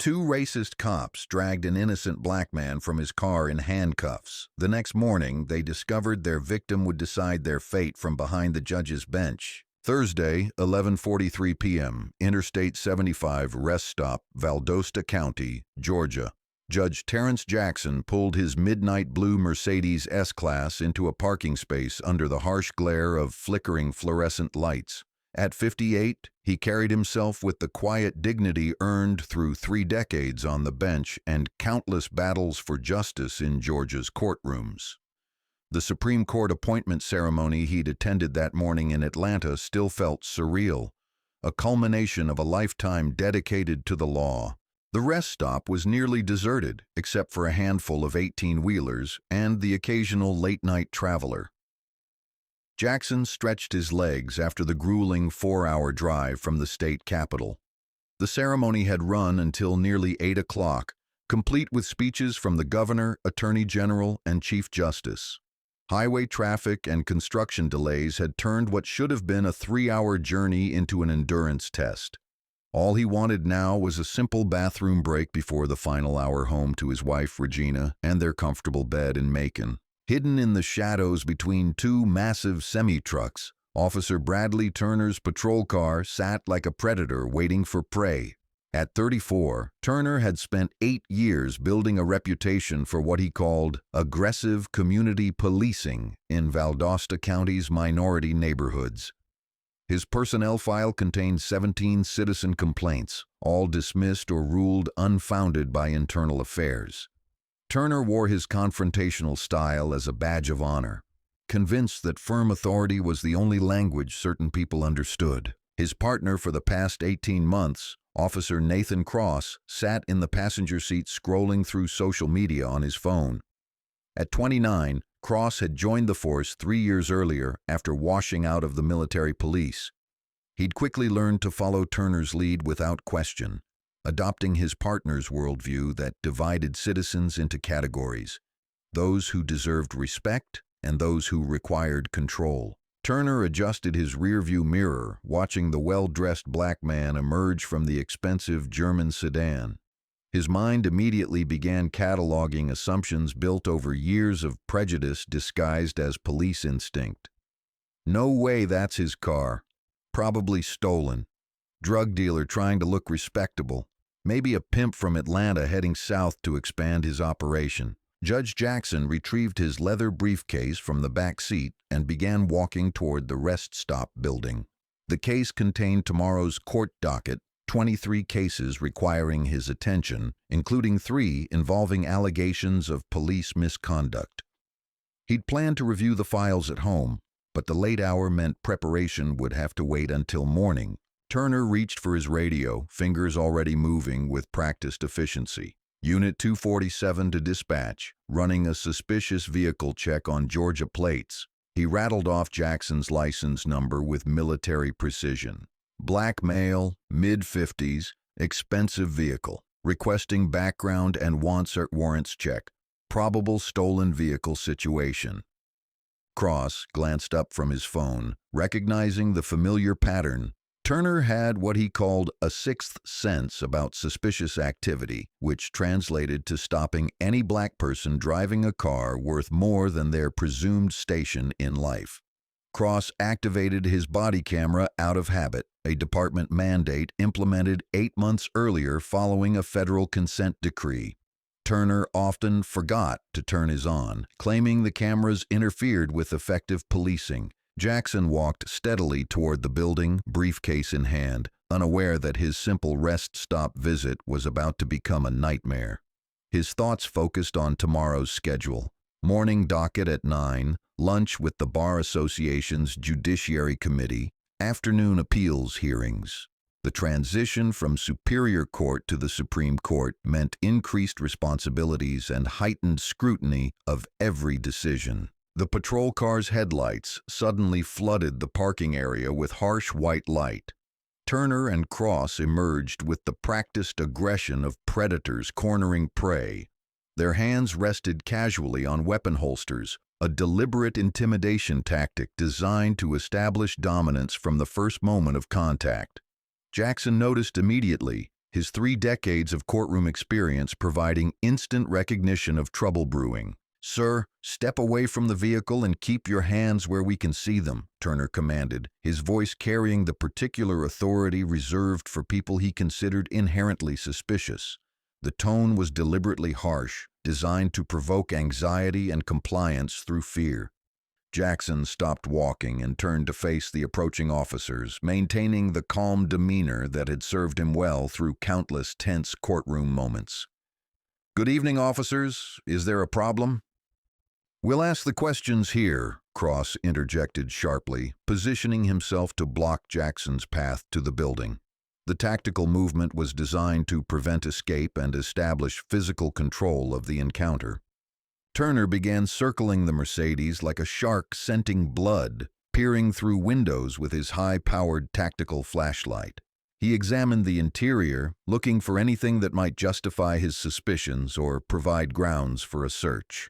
Two racist cops dragged an innocent black man from his car in handcuffs. The next morning, they discovered their victim would decide their fate from behind the judge's bench. Thursday, 11:43 p.m., Interstate 75 rest stop, Valdosta County, Georgia. Judge Terrence Jackson pulled his midnight blue Mercedes S-Class into a parking space under the harsh glare of flickering fluorescent lights. At 58, he carried himself with the quiet dignity earned through 3 decades on the bench and countless battles for justice in Georgia's courtrooms. The Supreme Court appointment ceremony he'd attended that morning in Atlanta still felt surreal, a culmination of a lifetime dedicated to the law. The rest stop was nearly deserted, except for a handful of 18-wheelers and the occasional late-night traveler. Jackson stretched his legs after the grueling 4-hour drive from the state capitol. The ceremony had run until nearly 8 o'clock, complete with speeches from the governor, attorney general, and chief justice. Highway traffic and construction delays had turned what should have been a 3-hour journey into an endurance test. All he wanted now was a simple bathroom break before the final hour home to his wife, Regina, and their comfortable bed in Macon. Hidden in the shadows between 2 massive semi-trucks, Officer Bradley Turner's patrol car sat like a predator waiting for prey. At 34, Turner had spent 8 years building a reputation for what he called aggressive community policing in Valdosta County's minority neighborhoods. His personnel file contained 17 citizen complaints, all dismissed or ruled unfounded by internal affairs. Turner wore his confrontational style as a badge of honor, convinced that firm authority was the only language certain people understood. His partner for the past 18 months, Officer Nathan Cross, sat in the passenger seat scrolling through social media on his phone. At 29, Cross had joined the force 3 years earlier after washing out of the military police. He'd quickly learned to follow Turner's lead without question, adopting his partner's worldview that divided citizens into categories, those who deserved respect and those who required control. Turner adjusted his rearview mirror, watching the well-dressed black man emerge from the expensive German sedan. His mind immediately began cataloging assumptions built over years of prejudice disguised as police instinct. No way that's his car. Probably stolen. Drug dealer trying to look respectable. Maybe a pimp from Atlanta heading south to expand his operation. Judge Jackson retrieved his leather briefcase from the back seat and began walking toward the rest stop building. The case contained tomorrow's court docket, 23 cases requiring his attention, including 3 involving allegations of police misconduct. He'd planned to review the files at home, but the late hour meant preparation would have to wait until morning. Turner reached for his radio, fingers already moving with practiced efficiency. Unit 247 to dispatch, running a suspicious vehicle check on Georgia plates. He rattled off Jackson's license number with military precision. Black male, mid-50s, expensive vehicle. Requesting background and warrants check. Probable stolen vehicle situation. Cross glanced up from his phone, recognizing the familiar pattern. Turner had what he called a sixth sense about suspicious activity, which translated to stopping any black person driving a car worth more than their presumed station in life. Cross activated his body camera out of habit, a department mandate implemented 8 months earlier following a federal consent decree. Turner often forgot to turn his on, claiming the cameras interfered with effective policing. Jackson walked steadily toward the building, briefcase in hand, unaware that his simple rest stop visit was about to become a nightmare. His thoughts focused on tomorrow's schedule. Morning docket at 9, lunch with the Bar Association's Judiciary Committee, afternoon appeals hearings. The transition from Superior Court to the Supreme Court meant increased responsibilities and heightened scrutiny of every decision. The patrol car's headlights suddenly flooded the parking area with harsh white light. Turner and Cross emerged with the practiced aggression of predators cornering prey. Their hands rested casually on weapon holsters, a deliberate intimidation tactic designed to establish dominance from the first moment of contact. Jackson noticed immediately, his 3 decades of courtroom experience providing instant recognition of trouble brewing. "Sir, step away from the vehicle and keep your hands where we can see them," Turner commanded, his voice carrying the particular authority reserved for people he considered inherently suspicious. The tone was deliberately harsh, designed to provoke anxiety and compliance through fear. Jackson stopped walking and turned to face the approaching officers, maintaining the calm demeanor that had served him well through countless tense courtroom moments. "Good evening, officers. Is there a problem?" "We'll ask the questions here," Cross interjected sharply, positioning himself to block Jackson's path to the building. The tactical movement was designed to prevent escape and establish physical control of the encounter. Turner began circling the Mercedes like a shark scenting blood, peering through windows with his high-powered tactical flashlight. He examined the interior, looking for anything that might justify his suspicions or provide grounds for a search.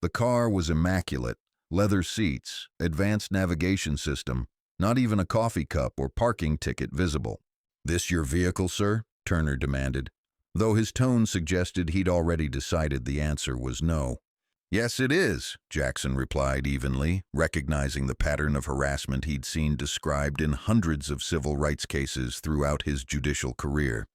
The car was immaculate, leather seats, advanced navigation system, not even a coffee cup or parking ticket visible. "This your vehicle, sir?" Turner demanded, though his tone suggested he'd already decided the answer was no. "Yes, it is," Jackson replied evenly, recognizing the pattern of harassment he'd seen described in hundreds of civil rights cases throughout his judicial career.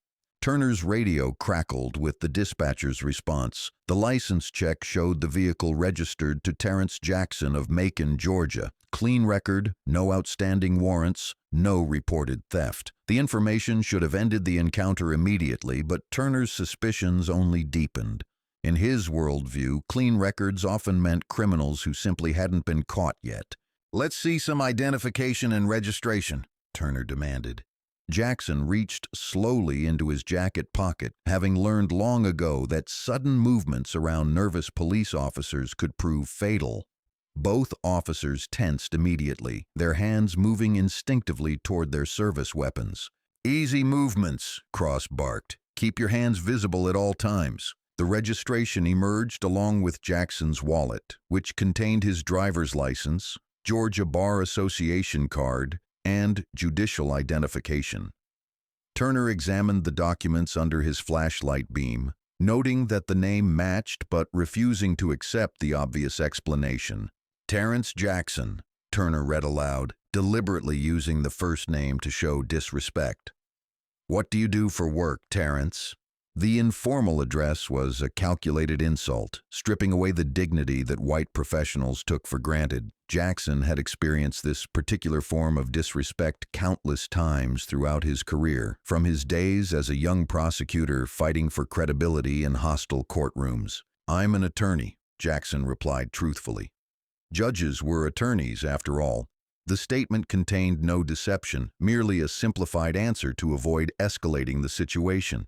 Turner's radio crackled with the dispatcher's response. The license check showed the vehicle registered to Terrence Jackson of Macon, Georgia. Clean record, no outstanding warrants, no reported theft. The information should have ended the encounter immediately, but Turner's suspicions only deepened. In his worldview, clean records often meant criminals who simply hadn't been caught yet. "Let's see some identification and registration," Turner demanded. Jackson reached slowly into his jacket pocket, having learned long ago that sudden movements around nervous police officers could prove fatal. Both officers tensed immediately, their hands moving instinctively toward their service weapons. "Easy movements," Cross barked. "Keep your hands visible at all times." The registration emerged along with Jackson's wallet, which contained his driver's license, Georgia Bar Association card, and judicial identification. Turner examined the documents under his flashlight beam, noting that the name matched but refusing to accept the obvious explanation. "Terrence Jackson," Turner read aloud, deliberately using the first name to show disrespect. "What do you do for work, Terrence?" The informal address was a calculated insult, stripping away the dignity that white professionals took for granted. Jackson had experienced this particular form of disrespect countless times throughout his career, from his days as a young prosecutor fighting for credibility in hostile courtrooms. "I'm an attorney," Jackson replied truthfully. Judges were attorneys, after all. The statement contained no deception, merely a simplified answer to avoid escalating the situation.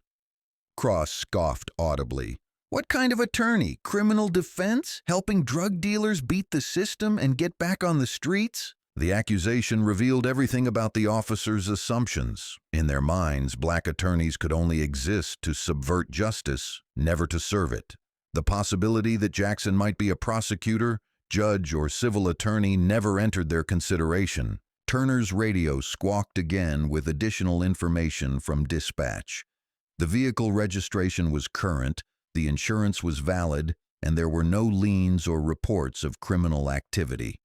Cross scoffed audibly. "What kind of attorney? Criminal defense? Helping drug dealers beat the system and get back on the streets?" The accusation revealed everything about the officers' assumptions. In their minds, black attorneys could only exist to subvert justice, never to serve it. The possibility that Jackson might be a prosecutor, judge, or civil attorney never entered their consideration. Turner's radio squawked again with additional information from dispatch. The vehicle registration was current, the insurance was valid, and there were no liens or reports of criminal activity.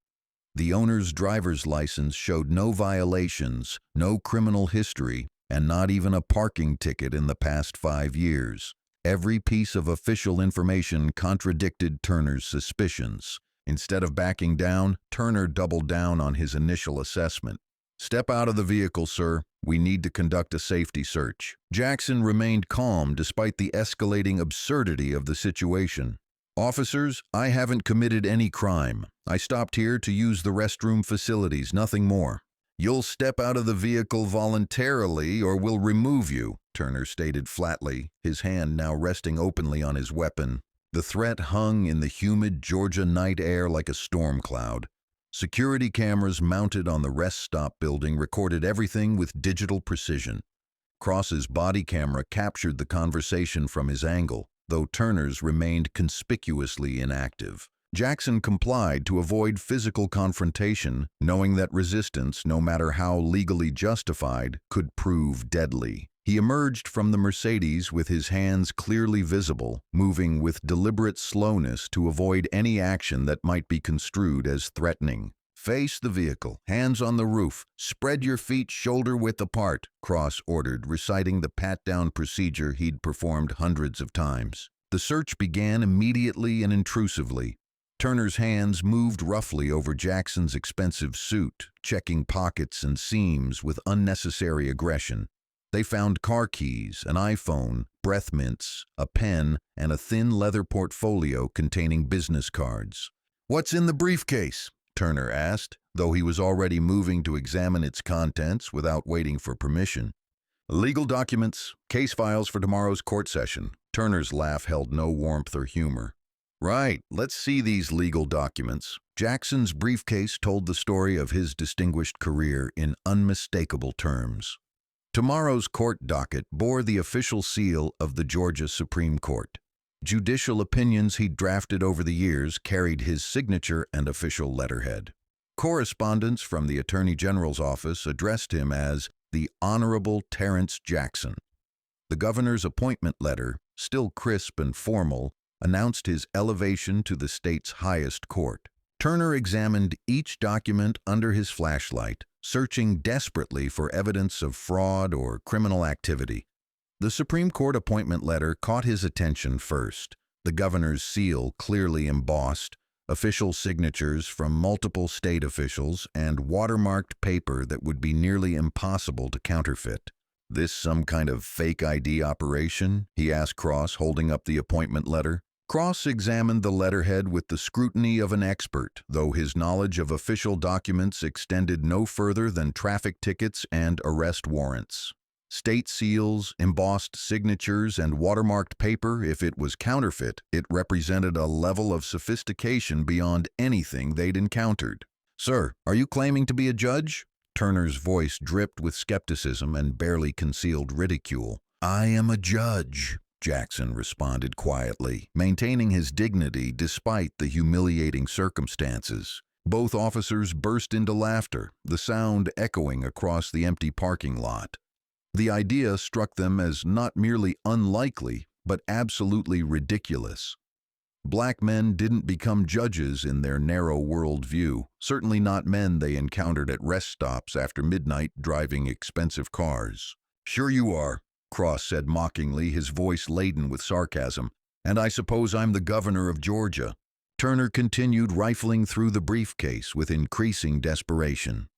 The owner's driver's license showed no violations, no criminal history, and not even a parking ticket in the past 5 years. Every piece of official information contradicted Turner's suspicions. Instead of backing down, Turner doubled down on his initial assessment. "Step out of the vehicle, sir. We need to conduct a safety search." Jackson remained calm despite the escalating absurdity of the situation. "Officers, I haven't committed any crime. I stopped here to use the restroom facilities, nothing more." "You'll step out of the vehicle voluntarily or we'll remove you," Turner stated flatly, his hand now resting openly on his weapon. The threat hung in the humid Georgia night air like a storm cloud. Security cameras mounted on the rest stop building recorded everything with digital precision. Cross's body camera captured the conversation from his angle, though Turner's remained conspicuously inactive. Jackson complied to avoid physical confrontation, knowing that resistance, no matter how legally justified, could prove deadly. He emerged from the Mercedes with his hands clearly visible, moving with deliberate slowness to avoid any action that might be construed as threatening. "Face the vehicle, hands on the roof, spread your feet shoulder-width apart," Cross ordered, reciting the pat-down procedure he'd performed hundreds of times. The search began immediately and intrusively. Turner's hands moved roughly over Jackson's expensive suit, checking pockets and seams with unnecessary aggression. They found car keys, an iPhone, breath mints, a pen, and a thin leather portfolio containing business cards. "What's in the briefcase?" Turner asked, though he was already moving to examine its contents without waiting for permission. "Legal documents, case files for tomorrow's court session." Turner's laugh held no warmth or humor. "Right, let's see these legal documents." Jackson's briefcase told the story of his distinguished career in unmistakable terms. Tomorrow's court docket bore the official seal of the Georgia Supreme Court. Judicial opinions he'd drafted over the years carried his signature and official letterhead. Correspondence from the Attorney General's office addressed him as the Honorable Terrence Jackson. The governor's appointment letter, still crisp and formal, announced his elevation to the state's highest court. Turner examined each document under his flashlight, searching desperately for evidence of fraud or criminal activity. The Supreme Court appointment letter caught his attention first, the governor's seal clearly embossed, official signatures from multiple state officials, and watermarked paper that would be nearly impossible to counterfeit. "This some kind of fake ID operation?" he asked Cross, holding up the appointment letter. Cross examined the letterhead with the scrutiny of an expert, though his knowledge of official documents extended no further than traffic tickets and arrest warrants. State seals, embossed signatures, and watermarked paper, if it was counterfeit, it represented a level of sophistication beyond anything they'd encountered. "Sir, are you claiming to be a judge?" Turner's voice dripped with skepticism and barely concealed ridicule. "I am a judge," Jackson responded quietly, maintaining his dignity despite the humiliating circumstances. Both officers burst into laughter, the sound echoing across the empty parking lot. The idea struck them as not merely unlikely, but absolutely ridiculous. Black men didn't become judges in their narrow worldview, certainly not men they encountered at rest stops after midnight driving expensive cars. "Sure you are," Cross said mockingly, his voice laden with sarcasm. "And I suppose I'm the governor of Georgia." Turner continued rifling through the briefcase with increasing desperation.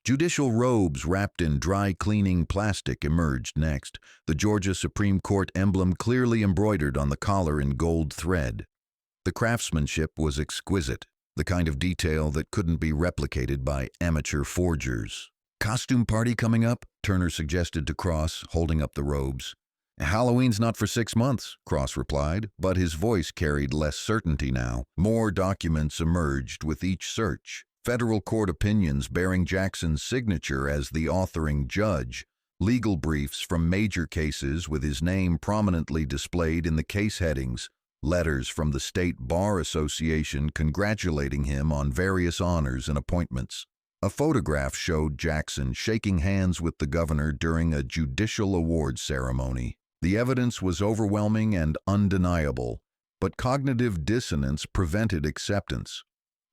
Judicial robes wrapped in dry-cleaning plastic emerged next, the Georgia Supreme Court emblem clearly embroidered on the collar in gold thread. The craftsmanship was exquisite, the kind of detail that couldn't be replicated by amateur forgers. "Costume party coming up?" Turner suggested to Cross, holding up the robes. "Halloween's not for 6 months," Cross replied, but his voice carried less certainty now. More documents emerged with each search. Federal court opinions bearing Jackson's signature as the authoring judge, legal briefs from major cases with his name prominently displayed in the case headings, letters from the State Bar Association congratulating him on various honors and appointments. A photograph showed Jackson shaking hands with the governor during a judicial awards ceremony. The evidence was overwhelming and undeniable, but cognitive dissonance prevented acceptance.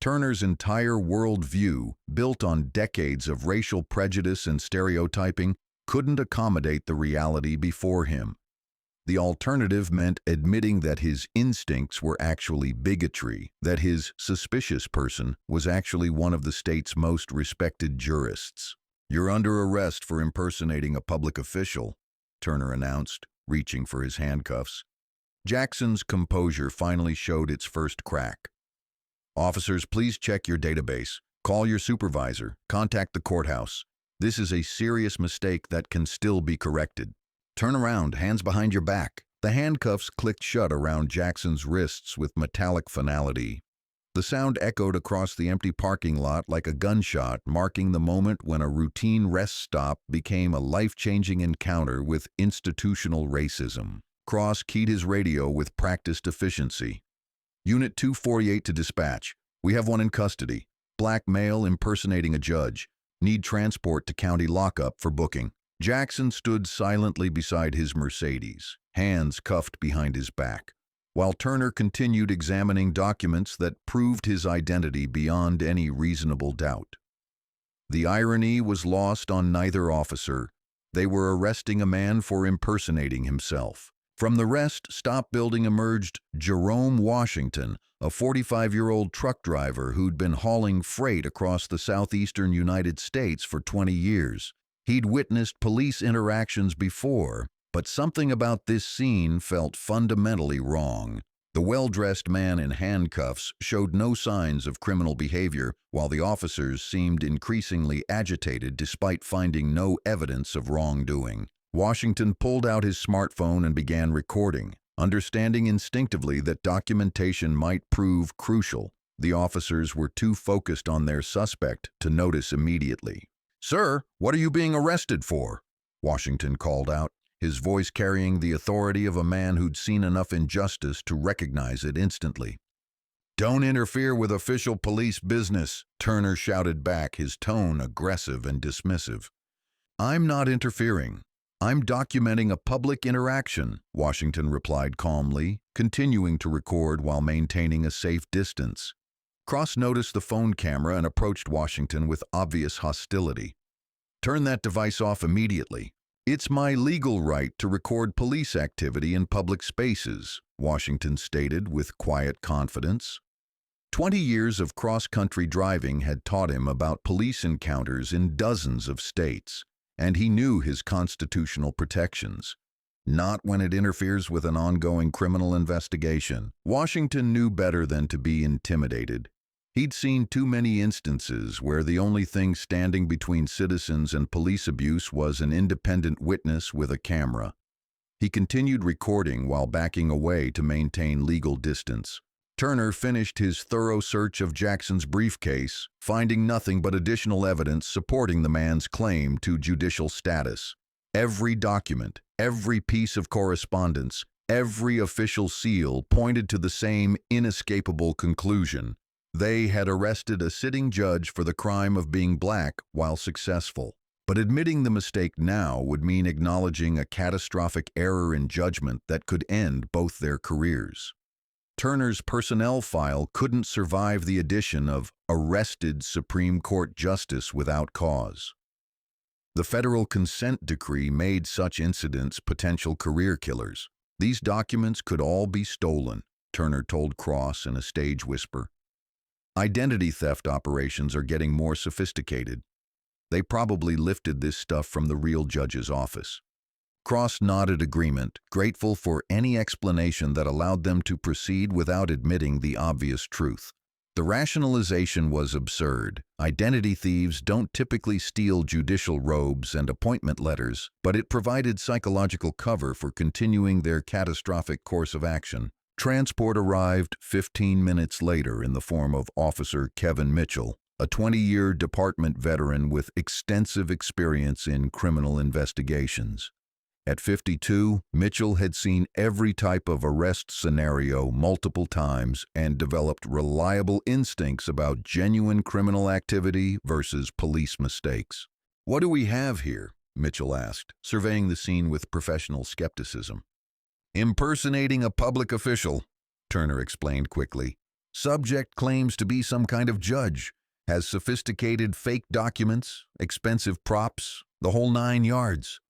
Turner's entire worldview, built on decades of racial prejudice and stereotyping, couldn't accommodate the reality before him. The alternative meant admitting that his instincts were actually bigotry, that his suspicious person was actually one of the state's most respected jurists. "You're under arrest for impersonating a public official," Turner announced, reaching for his handcuffs. Jackson's composure finally showed its first crack. "Officers, please check your database. Call your supervisor. Contact the courthouse. This is a serious mistake that can still be corrected. Turn around, hands behind your back." The handcuffs clicked shut around Jackson's wrists with metallic finality. The sound echoed across the empty parking lot like a gunshot, marking the moment when a routine rest stop became a life-changing encounter with institutional racism. Cross keyed his radio with practiced efficiency. "Unit 248 to dispatch. We have one in custody. Black male impersonating a judge. Need transport to county lockup for booking." Jackson stood silently beside his Mercedes, hands cuffed behind his back, while Turner continued examining documents that proved his identity beyond any reasonable doubt. The irony was lost on neither officer. They were arresting a man for impersonating himself. From the rest stop building emerged Jerome Washington, a 45-year-old truck driver who'd been hauling freight across the southeastern United States for 20 years. He'd witnessed police interactions before, but something about this scene felt fundamentally wrong. The well-dressed man in handcuffs showed no signs of criminal behavior, while the officers seemed increasingly agitated despite finding no evidence of wrongdoing. Washington pulled out his smartphone and began recording, understanding instinctively that documentation might prove crucial. The officers were too focused on their suspect to notice immediately. "Sir, what are you being arrested for?" Washington called out, his voice carrying the authority of a man who'd seen enough injustice to recognize it instantly. "Don't interfere with official police business," Turner shouted back, his tone aggressive and dismissive. "I'm not interfering. I'm documenting a public interaction," Washington replied calmly, continuing to record while maintaining a safe distance. Cross noticed the phone camera and approached Washington with obvious hostility. "Turn that device off immediately." "It's my legal right to record police activity in public spaces," Washington stated with quiet confidence. 20 years of cross-country driving had taught him about police encounters in dozens of states, and he knew his constitutional protections. Not when it interferes with an ongoing criminal investigation. Washington knew better than to be intimidated. He'd seen too many instances where the only thing standing between citizens and police abuse was an independent witness with a camera. He continued recording while backing away to maintain legal distance. Turner finished his thorough search of Jackson's briefcase, finding nothing but additional evidence supporting the man's claim to judicial status. Every document, every piece of correspondence, every official seal pointed to the same inescapable conclusion. They had arrested a sitting judge for the crime of being black while successful. But admitting the mistake now would mean acknowledging a catastrophic error in judgment that could end both their careers. Turner's personnel file couldn't survive the addition of arrested Supreme Court justice without cause. The federal consent decree made such incidents potential career killers. "These documents could all be stolen," Turner told Cross in a stage whisper. "Identity theft operations are getting more sophisticated. They probably lifted this stuff from the real judge's office." Cross nodded agreement, grateful for any explanation that allowed them to proceed without admitting the obvious truth. The rationalization was absurd. Identity thieves don't typically steal judicial robes and appointment letters, but it provided psychological cover for continuing their catastrophic course of action. Transport arrived 15 minutes later in the form of Officer Kevin Mitchell, a 20-year department veteran with extensive experience in criminal investigations. At 52, Mitchell had seen every type of arrest scenario multiple times and developed reliable instincts about genuine criminal activity versus police mistakes. "What do we have here?" Mitchell asked, surveying the scene with professional skepticism. "Impersonating a public official," Turner explained quickly. "Subject claims to be some kind of judge, has sophisticated fake documents, expensive props, the whole 9 yards.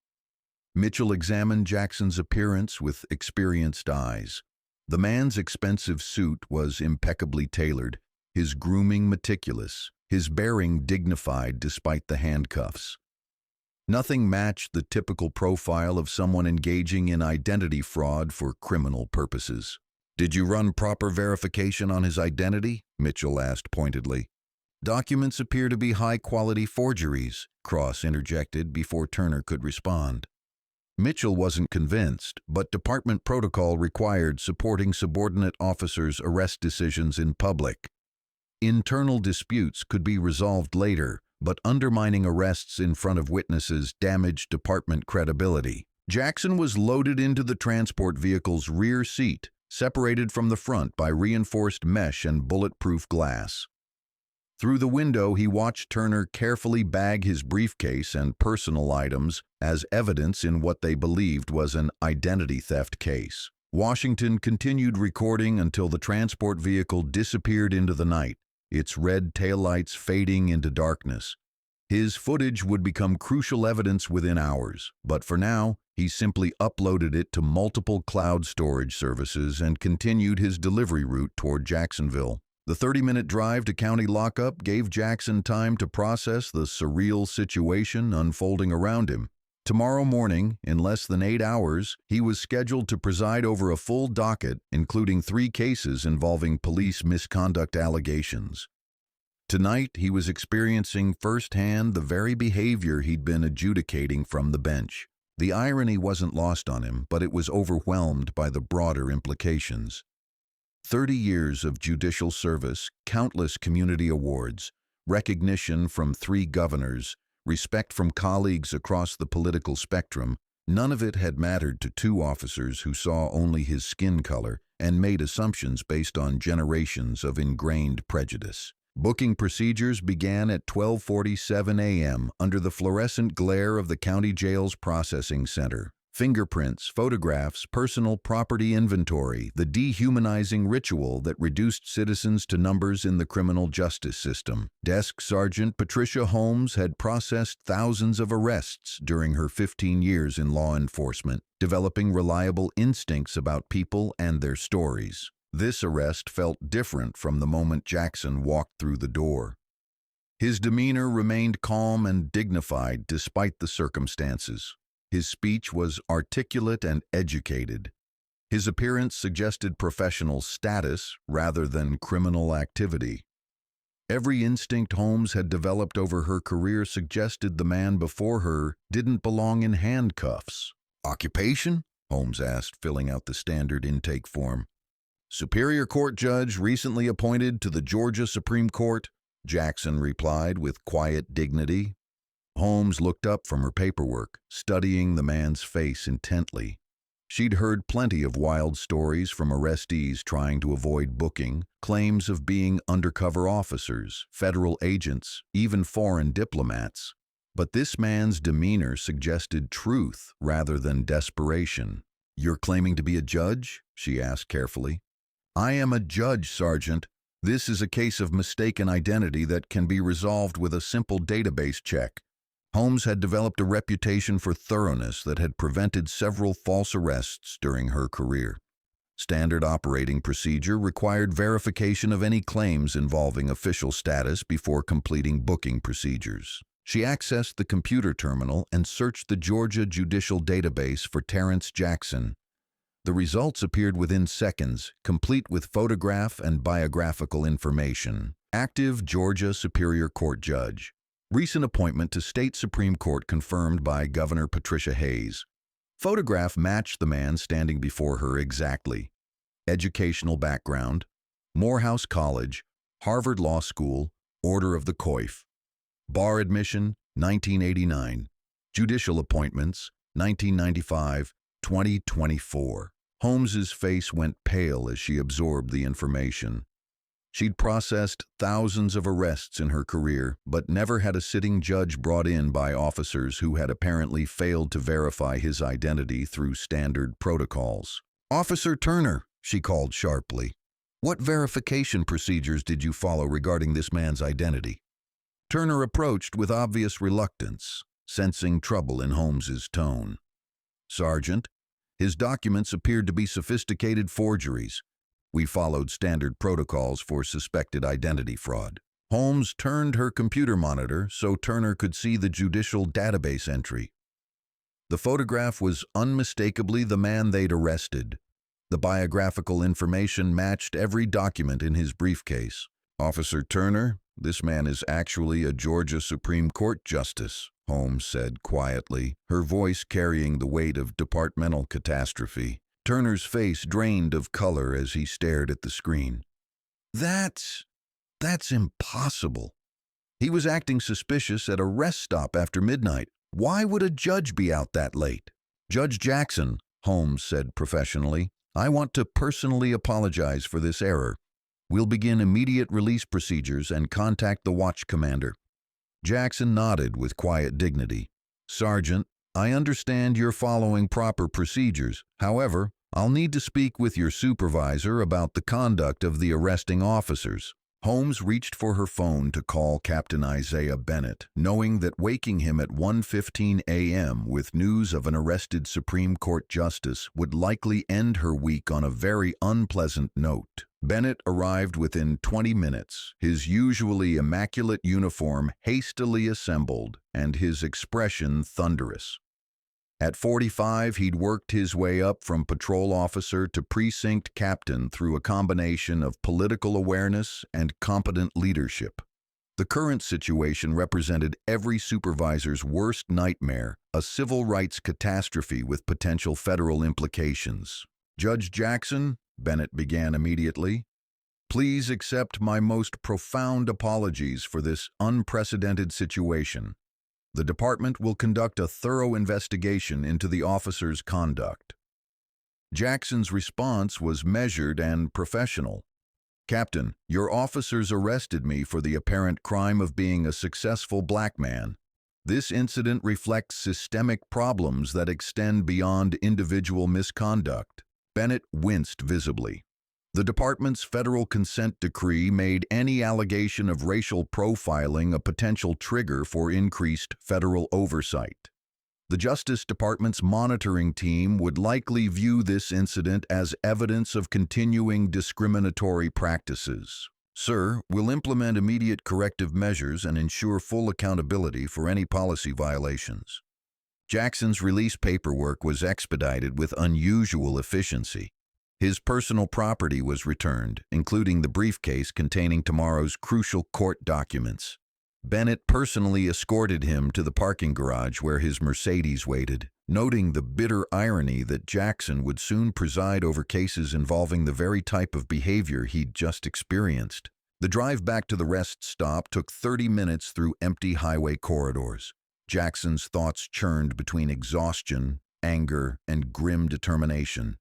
Mitchell examined Jackson's appearance with experienced eyes. The man's expensive suit was impeccably tailored, his grooming meticulous, his bearing dignified despite the handcuffs. Nothing matched the typical profile of someone engaging in identity fraud for criminal purposes. "Did you run proper verification on his identity?" Mitchell asked pointedly. "Documents appear to be high-quality forgeries," Cross interjected before Turner could respond. Mitchell wasn't convinced, but department protocol required supporting subordinate officers' arrest decisions in public. Internal disputes could be resolved later, but undermining arrests in front of witnesses damaged department credibility. Jackson was loaded into the transport vehicle's rear seat, separated from the front by reinforced mesh and bulletproof glass. Through the window, he watched Turner carefully bag his briefcase and personal items as evidence in what they believed was an identity theft case. Washington continued recording until the transport vehicle disappeared into the night, its red taillights fading into darkness. His footage would become crucial evidence within hours, but for now, he simply uploaded it to multiple cloud storage services and continued his delivery route toward Jacksonville. The 30-minute drive to county lockup gave Jackson time to process the surreal situation unfolding around him. Tomorrow morning, in less than 8 hours, he was scheduled to preside over a full docket, including 3 cases involving police misconduct allegations. Tonight, he was experiencing firsthand the very behavior he'd been adjudicating from the bench. The irony wasn't lost on him, but it was overwhelmed by the broader implications. 30 years of judicial service, countless community awards, recognition from 3 governors, respect from colleagues across the political spectrum, none of it had mattered to 2 officers who saw only his skin color and made assumptions based on generations of ingrained prejudice. Booking procedures began at 12:47 a.m. under the fluorescent glare of the county jail's processing center. Fingerprints, photographs, personal property inventory, the dehumanizing ritual that reduced citizens to numbers in the criminal justice system. Desk Sergeant Patricia Holmes had processed thousands of arrests during her 15 years in law enforcement, developing reliable instincts about people and their stories. This arrest felt different from the moment Jackson walked through the door. His demeanor remained calm and dignified despite the circumstances. His speech was articulate and educated. His appearance suggested professional status rather than criminal activity. Every instinct Holmes had developed over her career suggested the man before her didn't belong in handcuffs. "Occupation?" Holmes asked, filling out the standard intake form. "Superior Court judge recently appointed to the Georgia Supreme Court," Jackson replied with quiet dignity. Holmes looked up from her paperwork, studying the man's face intently. She'd heard plenty of wild stories from arrestees trying to avoid booking, claims of being undercover officers, federal agents, even foreign diplomats. But this man's demeanor suggested truth rather than desperation. "You're claiming to be a judge?" she asked carefully. "I am a judge, Sergeant. This is a case of mistaken identity that can be resolved with a simple database check." Holmes had developed a reputation for thoroughness that had prevented several false arrests during her career. Standard operating procedure required verification of any claims involving official status before completing booking procedures. She accessed the computer terminal and searched the Georgia judicial database for Terrence Jackson. The results appeared within seconds, complete with photograph and biographical information. Active Georgia Superior Court judge. Recent appointment to State Supreme Court confirmed by Governor Patricia Hayes. Photograph matched the man standing before her exactly. Educational background: Morehouse College, Harvard Law School, Order of the Coif. Bar admission, 1989. Judicial appointments, 1995, 2024. Holmes's face went pale as she absorbed the information. She'd processed thousands of arrests in her career, but never had a sitting judge brought in by officers who had apparently failed to verify his identity through standard protocols. "Officer Turner," she called sharply, "what verification procedures did you follow regarding this man's identity?" Turner approached with obvious reluctance, sensing trouble in Holmes's tone. "Sergeant, his documents appeared to be sophisticated forgeries. We followed standard protocols for suspected identity fraud." Holmes turned her computer monitor so Turner could see the judicial database entry. The photograph was unmistakably the man they'd arrested. The biographical information matched every document in his briefcase. "Officer Turner, this man is actually a Georgia Supreme Court justice," Holmes said quietly, her voice carrying the weight of departmental catastrophe. Turner's face drained of color as he stared at the screen. That's impossible. He was acting suspicious at a rest stop after midnight. Why would a judge be out that late?" "Judge Jackson," Holmes said professionally, "I want to personally apologize for this error. We'll begin immediate release procedures and contact the watch commander." Jackson nodded with quiet dignity. "Sergeant, I understand you're following proper procedures. However, I'll need to speak with your supervisor about the conduct of the arresting officers." Holmes reached for her phone to call Captain Isaiah Bennett, knowing that waking him at 1:15 a.m. with news of an arrested Supreme Court justice would likely end her week on a very unpleasant note. Bennett arrived within 20 minutes, his usually immaculate uniform hastily assembled and his expression thunderous. At 45, he'd worked his way up from patrol officer to precinct captain through a combination of political awareness and competent leadership. The current situation represented every supervisor's worst nightmare, a civil rights catastrophe with potential federal implications. "Judge Jackson," Bennett began immediately, "please accept my most profound apologies for this unprecedented situation. The department will conduct a thorough investigation into the officer's conduct." Jackson's response was measured and professional. "Captain, your officers arrested me for the apparent crime of being a successful black man. This incident reflects systemic problems that extend beyond individual misconduct." Bennett winced visibly. The department's federal consent decree made any allegation of racial profiling a potential trigger for increased federal oversight. The Justice Department's monitoring team would likely view this incident as evidence of continuing discriminatory practices. "Sir, we'll implement immediate corrective measures and ensure full accountability for any policy violations." Jackson's release paperwork was expedited with unusual efficiency. His personal property was returned, including the briefcase containing tomorrow's crucial court documents. Bennett personally escorted him to the parking garage where his Mercedes waited, noting the bitter irony that Jackson would soon preside over cases involving the very type of behavior he'd just experienced. The drive back to the rest stop took 30 minutes through empty highway corridors. Jackson's thoughts churned between exhaustion, anger, and grim determination.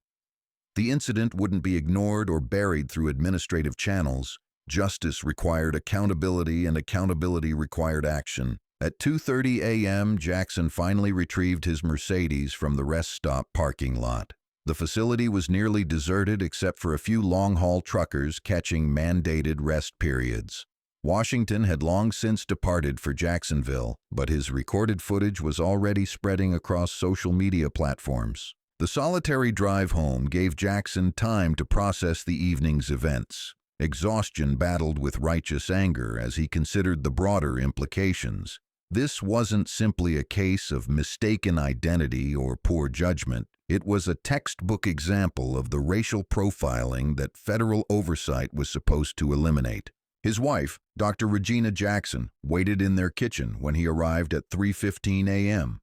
The incident wouldn't be ignored or buried through administrative channels. Justice required accountability, and accountability required action. At 2:30 a.m., Jackson finally retrieved his Mercedes from the rest stop parking lot. The facility was nearly deserted except for a few long-haul truckers catching mandated rest periods. Washington had long since departed for Jacksonville, but his recorded footage was already spreading across social media platforms. The solitary drive home gave Jackson time to process the evening's events. Exhaustion battled with righteous anger as he considered the broader implications. This wasn't simply a case of mistaken identity or poor judgment. It was a textbook example of the racial profiling that federal oversight was supposed to eliminate. His wife, Dr. Regina Jackson, waited in their kitchen when he arrived at 3:15 a.m.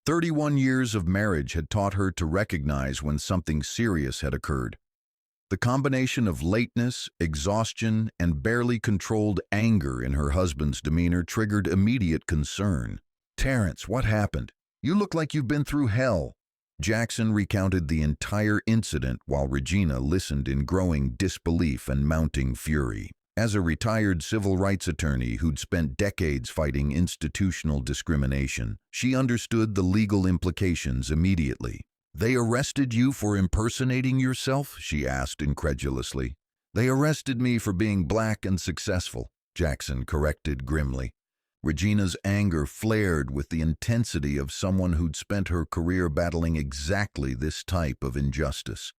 31 years of marriage had taught her to recognize when something serious had occurred. The combination of lateness, exhaustion, and barely controlled anger in her husband's demeanor triggered immediate concern. "Terrence, what happened? You look like you've been through hell." Jackson recounted the entire incident while Regina listened in growing disbelief and mounting fury. As a retired civil rights attorney who'd spent decades fighting institutional discrimination, she understood the legal implications immediately. "They arrested you for impersonating yourself?" she asked incredulously. "They arrested me for being black and successful," Jackson corrected grimly. Regina's anger flared with the intensity of someone who'd spent her career battling exactly this type of injustice.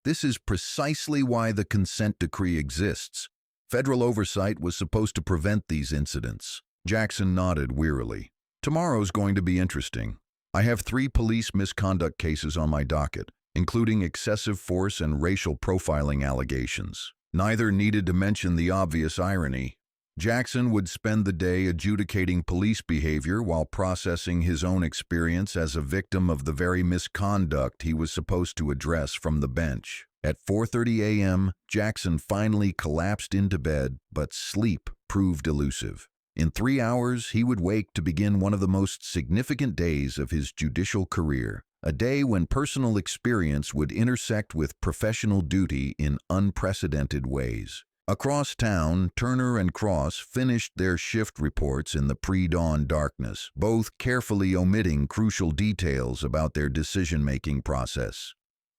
"This is precisely why the consent decree exists. Federal oversight was supposed to prevent these incidents." Jackson nodded wearily. "Tomorrow's going to be interesting. I have 3 police misconduct cases on my docket, including excessive force and racial profiling allegations. Neither needed to mention the obvious irony. Jackson would spend the day adjudicating police behavior while processing his own experience as a victim of the very misconduct he was supposed to address from the bench. At 4:30 a.m., Jackson finally collapsed into bed, but sleep proved elusive. In 3 hours, he would wake to begin one of the most significant days of his judicial career, a day when personal experience would intersect with professional duty in unprecedented ways. Across town, Turner and Cross finished their shift reports in the pre-dawn darkness, both carefully omitting crucial details about their decision-making process.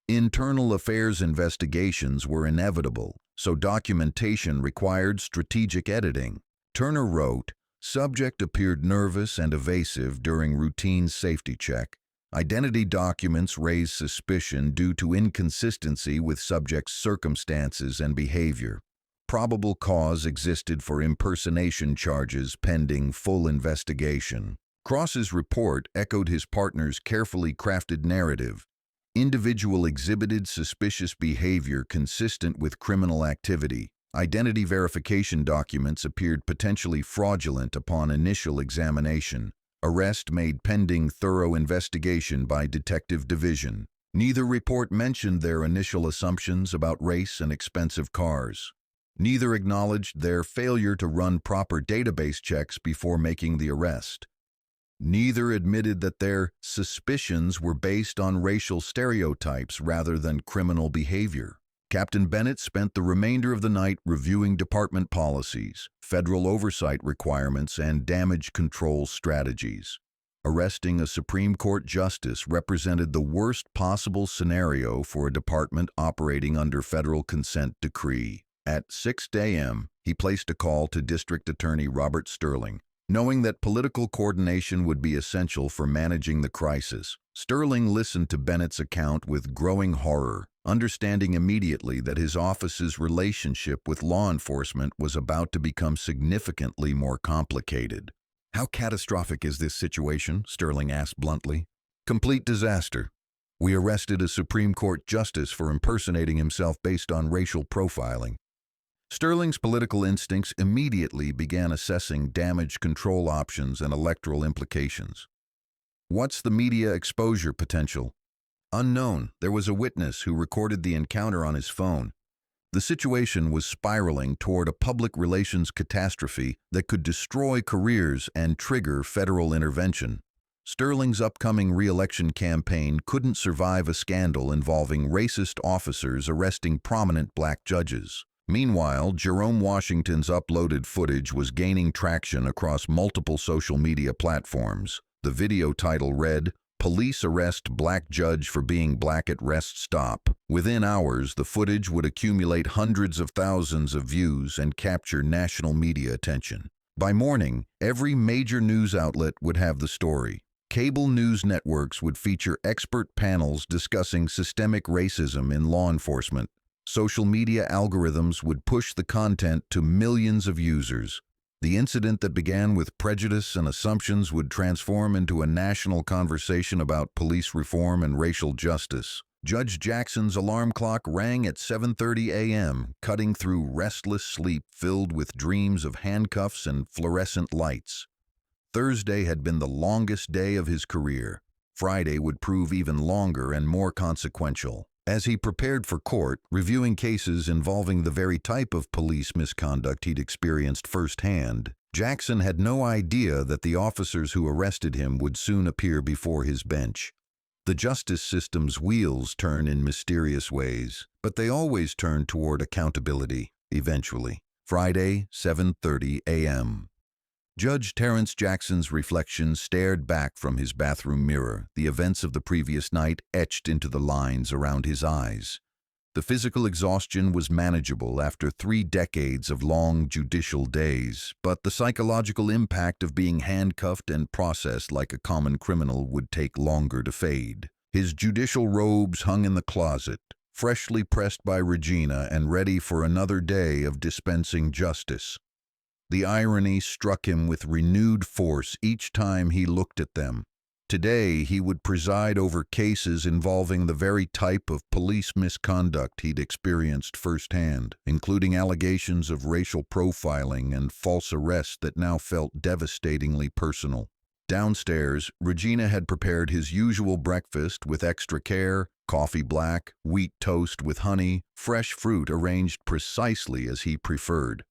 Internal affairs investigations were inevitable, so documentation required strategic editing. Turner wrote, "Subject appeared nervous and evasive during routine safety check. Identity documents raised suspicion due to inconsistency with subject's circumstances and behavior. Probable cause existed for impersonation charges pending full investigation." Cross's report echoed his partner's carefully crafted narrative. Individual exhibited suspicious behavior consistent with criminal activity. Identity verification documents appeared potentially fraudulent upon initial examination. Arrest made pending thorough investigation by Detective Division. Neither report mentioned their initial assumptions about race and expensive cars. Neither acknowledged their failure to run proper database checks before making the arrest. Neither admitted that their suspicions were based on racial stereotypes rather than criminal behavior. Captain Bennett spent the remainder of the night reviewing department policies, federal oversight requirements, and damage control strategies. Arresting a Supreme Court justice represented the worst possible scenario for a department operating under federal consent decree. At 6 a.m., he placed a call to District Attorney Robert Sterling. Knowing that political coordination would be essential for managing the crisis, Sterling listened to Bennett's account with growing horror, understanding immediately that his office's relationship with law enforcement was about to become significantly more complicated. "How catastrophic is this situation?" Sterling asked bluntly. "Complete disaster. We arrested a Supreme Court justice for impersonating himself based on racial profiling." Sterling's political instincts immediately began assessing damage control options and electoral implications. "What's the media exposure potential?" "Unknown. There was a witness who recorded the encounter on his phone." The situation was spiraling toward a public relations catastrophe that could destroy careers and trigger federal intervention. Sterling's upcoming re-election campaign couldn't survive a scandal involving racist officers arresting prominent black judges. Meanwhile, Jerome Washington's uploaded footage was gaining traction across multiple social media platforms. The video title read, "Police Arrest Black Judge for Being Black at Rest Stop." Within hours, the footage would accumulate hundreds of thousands of views and capture national media attention. By morning, every major news outlet would have the story. Cable news networks would feature expert panels discussing systemic racism in law enforcement. Social media algorithms would push the content to millions of users. The incident that began with prejudice and assumptions would transform into a national conversation about police reform and racial justice. Judge Jackson's alarm clock rang at 7:30 a.m., cutting through restless sleep filled with dreams of handcuffs and fluorescent lights. Thursday had been the longest day of his career. Friday would prove even longer and more consequential. As he prepared for court, reviewing cases involving the very type of police misconduct he'd experienced firsthand, Jackson had no idea that the officers who arrested him would soon appear before his bench. The justice system's wheels turn in mysterious ways, but they always turn toward accountability, eventually. Friday, 7:30 a.m. Judge Terrence Jackson's reflection stared back from his bathroom mirror, the events of the previous night etched into the lines around his eyes. The physical exhaustion was manageable after 3 decades of long judicial days, but the psychological impact of being handcuffed and processed like a common criminal would take longer to fade. His judicial robes hung in the closet, freshly pressed by Regina and ready for another day of dispensing justice. The irony struck him with renewed force each time he looked at them. Today, he would preside over cases involving the very type of police misconduct he'd experienced firsthand, including allegations of racial profiling and false arrests that now felt devastatingly personal. Downstairs, Regina had prepared his usual breakfast with extra care: coffee black, wheat toast with honey, fresh fruit arranged precisely as he preferred.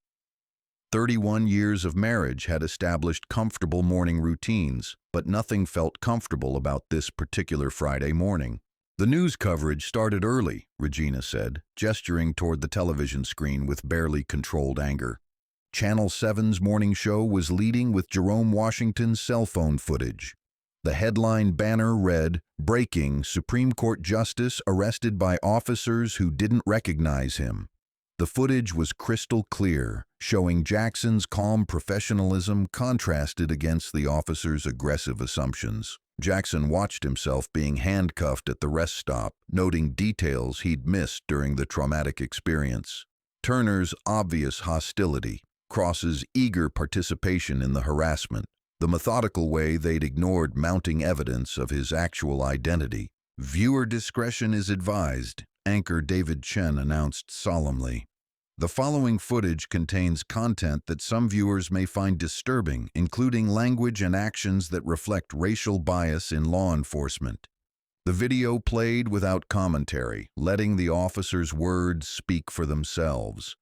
31 years of marriage had established comfortable morning routines, but nothing felt comfortable about this particular Friday morning. The news coverage started early, Regina said, gesturing toward the television screen with barely controlled anger. Channel 7's morning show was leading with Jerome Washington's cell phone footage. The headline banner read, "Breaking: Supreme Court Justice Arrested by Officers Who Didn't Recognize Him." The footage was crystal clear, showing Jackson's calm professionalism contrasted against the officer's aggressive assumptions. Jackson watched himself being handcuffed at the rest stop, noting details he'd missed during the traumatic experience. Turner's obvious hostility, Cross's eager participation in the harassment, the methodical way they'd ignored mounting evidence of his actual identity. "Viewer discretion is advised," anchor David Chen announced solemnly. The following footage contains content that some viewers may find disturbing, including language and actions that reflect racial bias in law enforcement. The video played without commentary, letting the officers' words speak for themselves.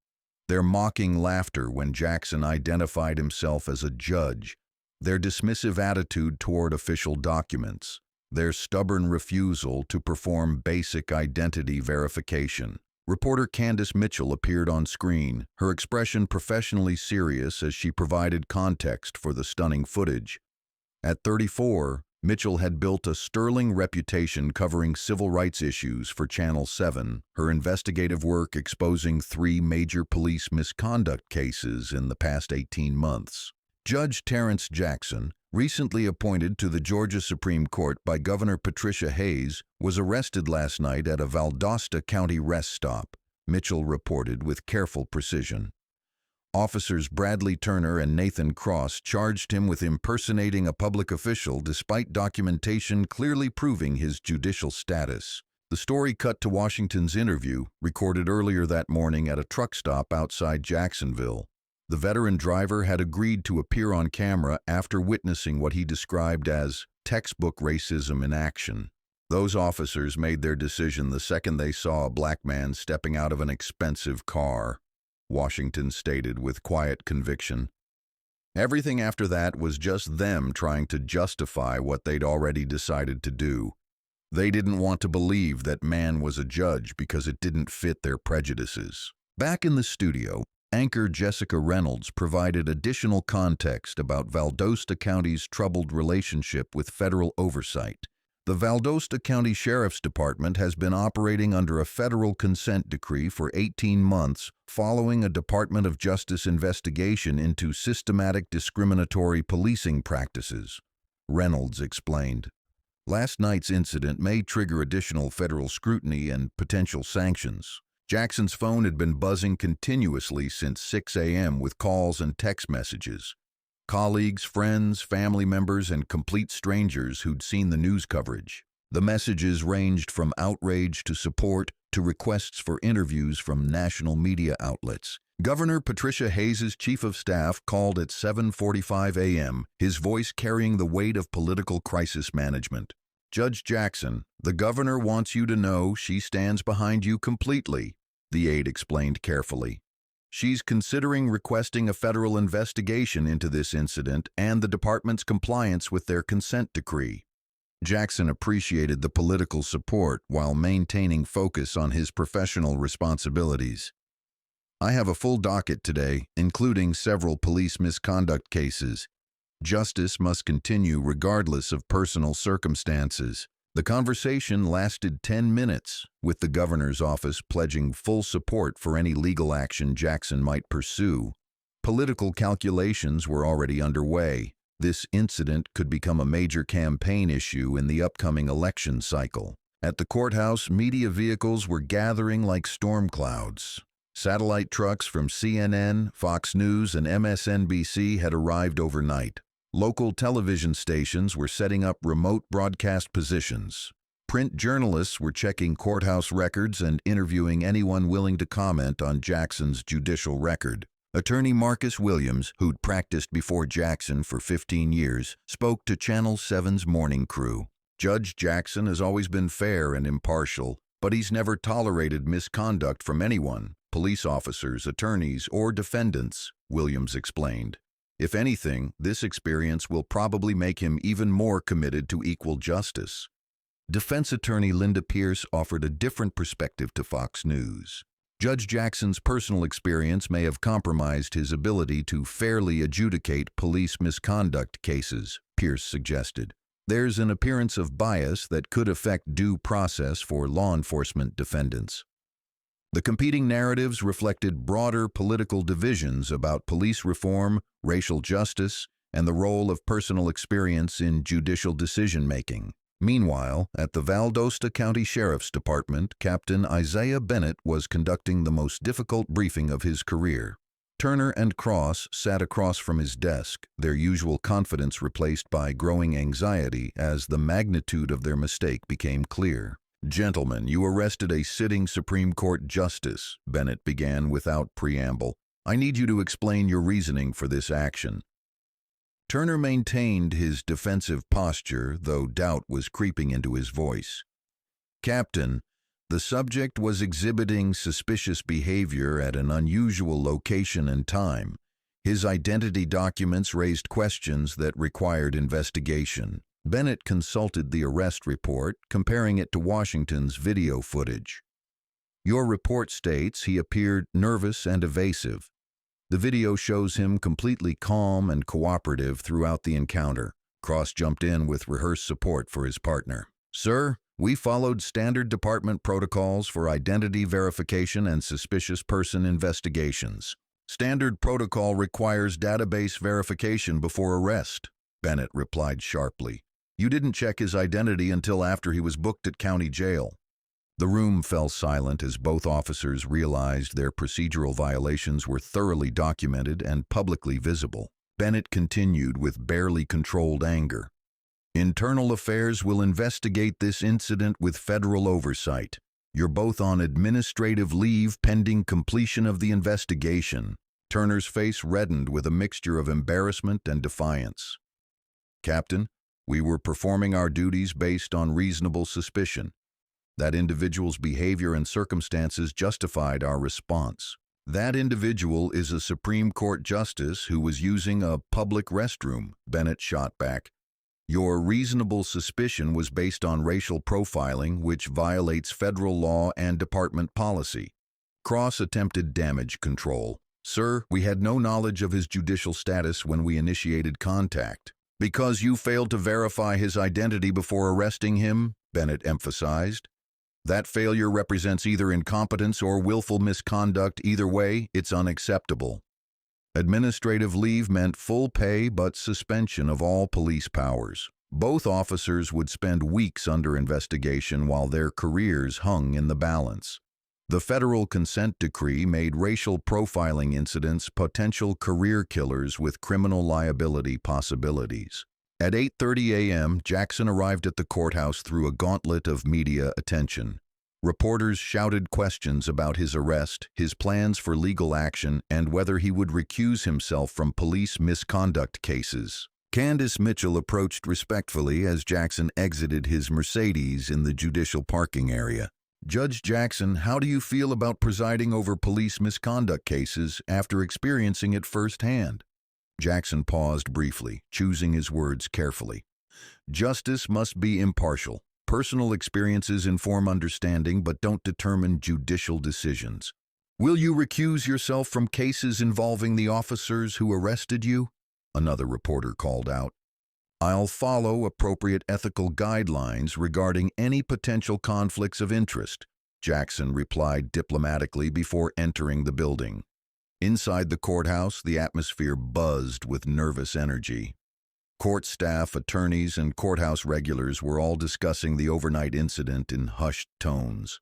Their mocking laughter when Jackson identified himself as a judge, their dismissive attitude toward official documents, their stubborn refusal to perform basic identity verification. Reporter Candace Mitchell appeared on screen, her expression professionally serious as she provided context for the stunning footage. At 34, Mitchell had built a sterling reputation covering civil rights issues for Channel 7, her investigative work exposing 3 major police misconduct cases in the past 18 months. Judge Terrence Jackson, recently appointed to the Georgia Supreme Court by Governor Patricia Hayes, was arrested last night at a Valdosta County rest stop, Mitchell reported with careful precision. Officers Bradley Turner and Nathan Cross charged him with impersonating a public official despite documentation clearly proving his judicial status. The story cut to Washington's interview, recorded earlier that morning at a truck stop outside Jacksonville. The veteran driver had agreed to appear on camera after witnessing what he described as textbook racism in action. Those officers made their decision the second they saw a black man stepping out of an expensive car, Washington stated with quiet conviction. Everything after that was just them trying to justify what they'd already decided to do. They didn't want to believe that man was a judge because it didn't fit their prejudices. Back in the studio, anchor Jessica Reynolds provided additional context about Valdosta County's troubled relationship with federal oversight. The Valdosta County Sheriff's Department has been operating under a federal consent decree for 18 months following a Department of Justice investigation into systematic discriminatory policing practices, Reynolds explained. Last night's incident may trigger additional federal scrutiny and potential sanctions. Jackson's phone had been buzzing continuously since 6 a.m. with calls and text messages. Colleagues, friends, family members, and complete strangers who'd seen the news coverage. The messages ranged from outrage to support to requests for interviews from national media outlets. Governor Patricia Hayes' chief of staff called at 7:45 a.m., his voice carrying the weight of political crisis management. "Judge Jackson, the governor wants you to know she stands behind you completely," the aide explained carefully. "She's considering requesting a federal investigation into this incident and the department's compliance with their consent decree." Jackson appreciated the political support while maintaining focus on his professional responsibilities. "I have a full docket today, including several police misconduct cases. Justice must continue regardless of personal circumstances." The conversation lasted 10 minutes, with the governor's office pledging full support for any legal action Jackson might pursue. Political calculations were already underway. This incident could become a major campaign issue in the upcoming election cycle. At the courthouse, media vehicles were gathering like storm clouds. Satellite trucks from CNN, Fox News, and MSNBC had arrived overnight. Local television stations were setting up remote broadcast positions. Print journalists were checking courthouse records and interviewing anyone willing to comment on Jackson's judicial record. Attorney Marcus Williams, who'd practiced before Jackson for 15 years, spoke to Channel 7's morning crew. "Judge Jackson has always been fair and impartial, but he's never tolerated misconduct from anyone, police officers, attorneys, or defendants," Williams explained. "If anything, this experience will probably make him even more committed to equal justice." Defense attorney Linda Pierce offered a different perspective to Fox News. Judge Jackson's personal experience may have compromised his ability to fairly adjudicate police misconduct cases, Pierce suggested. There's an appearance of bias that could affect due process for law enforcement defendants. The competing narratives reflected broader political divisions about police reform, racial justice, and the role of personal experience in judicial decision-making. Meanwhile, at the Valdosta County Sheriff's Department, Captain Isaiah Bennett was conducting the most difficult briefing of his career. Turner and Cross sat across from his desk, their usual confidence replaced by growing anxiety as the magnitude of their mistake became clear. "Gentlemen, you arrested a sitting Supreme Court justice," Bennett began without preamble. "I need you to explain your reasoning for this action." Turner maintained his defensive posture, though doubt was creeping into his voice. "Captain, the subject was exhibiting suspicious behavior at an unusual location and time. His identity documents raised questions that required investigation." Bennett consulted the arrest report, comparing it to Washington's video footage. "Your report states he appeared nervous and evasive. The video shows him completely calm and cooperative throughout the encounter." Cross jumped in with rehearsed support for his partner. "Sir, we followed standard department protocols for identity verification and suspicious person investigations. Standard protocol requires database verification before arrest," Bennett replied sharply. "You didn't check his identity until after he was booked at county jail." The room fell silent as both officers realized their procedural violations were thoroughly documented and publicly visible. Bennett continued with barely controlled anger. "Internal Affairs will investigate this incident with federal oversight. You're both on administrative leave pending completion of the investigation." Turner's face reddened with a mixture of embarrassment and defiance. "Captain, we were performing our duties based on reasonable suspicion. That individual's behavior and circumstances justified our response." "That individual is a Supreme Court justice who was using a public restroom," Bennett shot back. "Your reasonable suspicion was based on racial profiling, which violates federal law and department policy." Cross attempted damage control. "Sir, we had no knowledge of his judicial status when we initiated contact." "Because you failed to verify his identity before arresting him," Bennett emphasized. "That failure represents either incompetence or willful misconduct. Either way, it's unacceptable." Administrative leave meant full pay but suspension of all police powers. Both officers would spend weeks under investigation while their careers hung in the balance. The federal consent decree made racial profiling incidents potential career killers with criminal liability possibilities. At 8:30 a.m., Jackson arrived at the courthouse through a gauntlet of media attention. Reporters shouted questions about his arrest, his plans for legal action, and whether he would recuse himself from police misconduct cases. Candace Mitchell approached respectfully as Jackson exited his Mercedes in the judicial parking area. "Judge Jackson, how do you feel about presiding over police misconduct cases after experiencing it firsthand?" Jackson paused briefly, choosing his words carefully. "Justice must be impartial. Personal experiences inform understanding but don't determine judicial decisions. Will you recuse yourself from cases involving the officers who arrested you?" another reporter called out. "I'll follow appropriate ethical guidelines regarding any potential conflicts of interest," Jackson replied diplomatically before entering the building. Inside the courthouse, the atmosphere buzzed with nervous energy. Court staff, attorneys, and courthouse regulars were all discussing the overnight incident in hushed tones.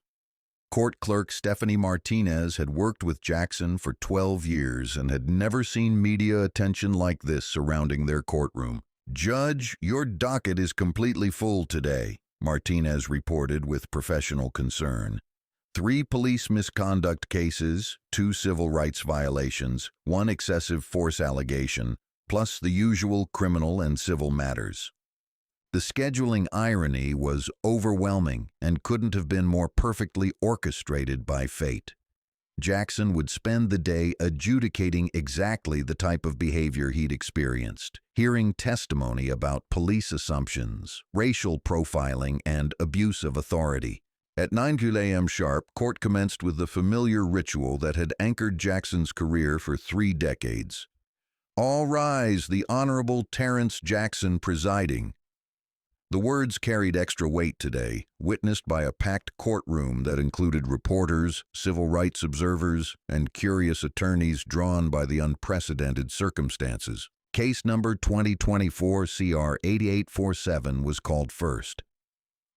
Court clerk Stephanie Martinez had worked with Jackson for 12 years and had never seen media attention like this surrounding their courtroom. "Judge, your docket is completely full today," Martinez reported with professional concern. 3 police misconduct cases, 2 civil rights violations, 1 excessive force allegation, plus the usual criminal and civil matters. The scheduling irony was overwhelming and couldn't have been more perfectly orchestrated by fate. Jackson would spend the day adjudicating exactly the type of behavior he'd experienced, hearing testimony about police assumptions, racial profiling, and abuse of authority. At 9 a.m. sharp, court commenced with the familiar ritual that had anchored Jackson's career for 3 decades. "All rise, the Honorable Terrence Jackson presiding." The words carried extra weight today, witnessed by a packed courtroom that included reporters, civil rights observers, and curious attorneys drawn by the unprecedented circumstances. Case number 2024 CR 8847 was called first.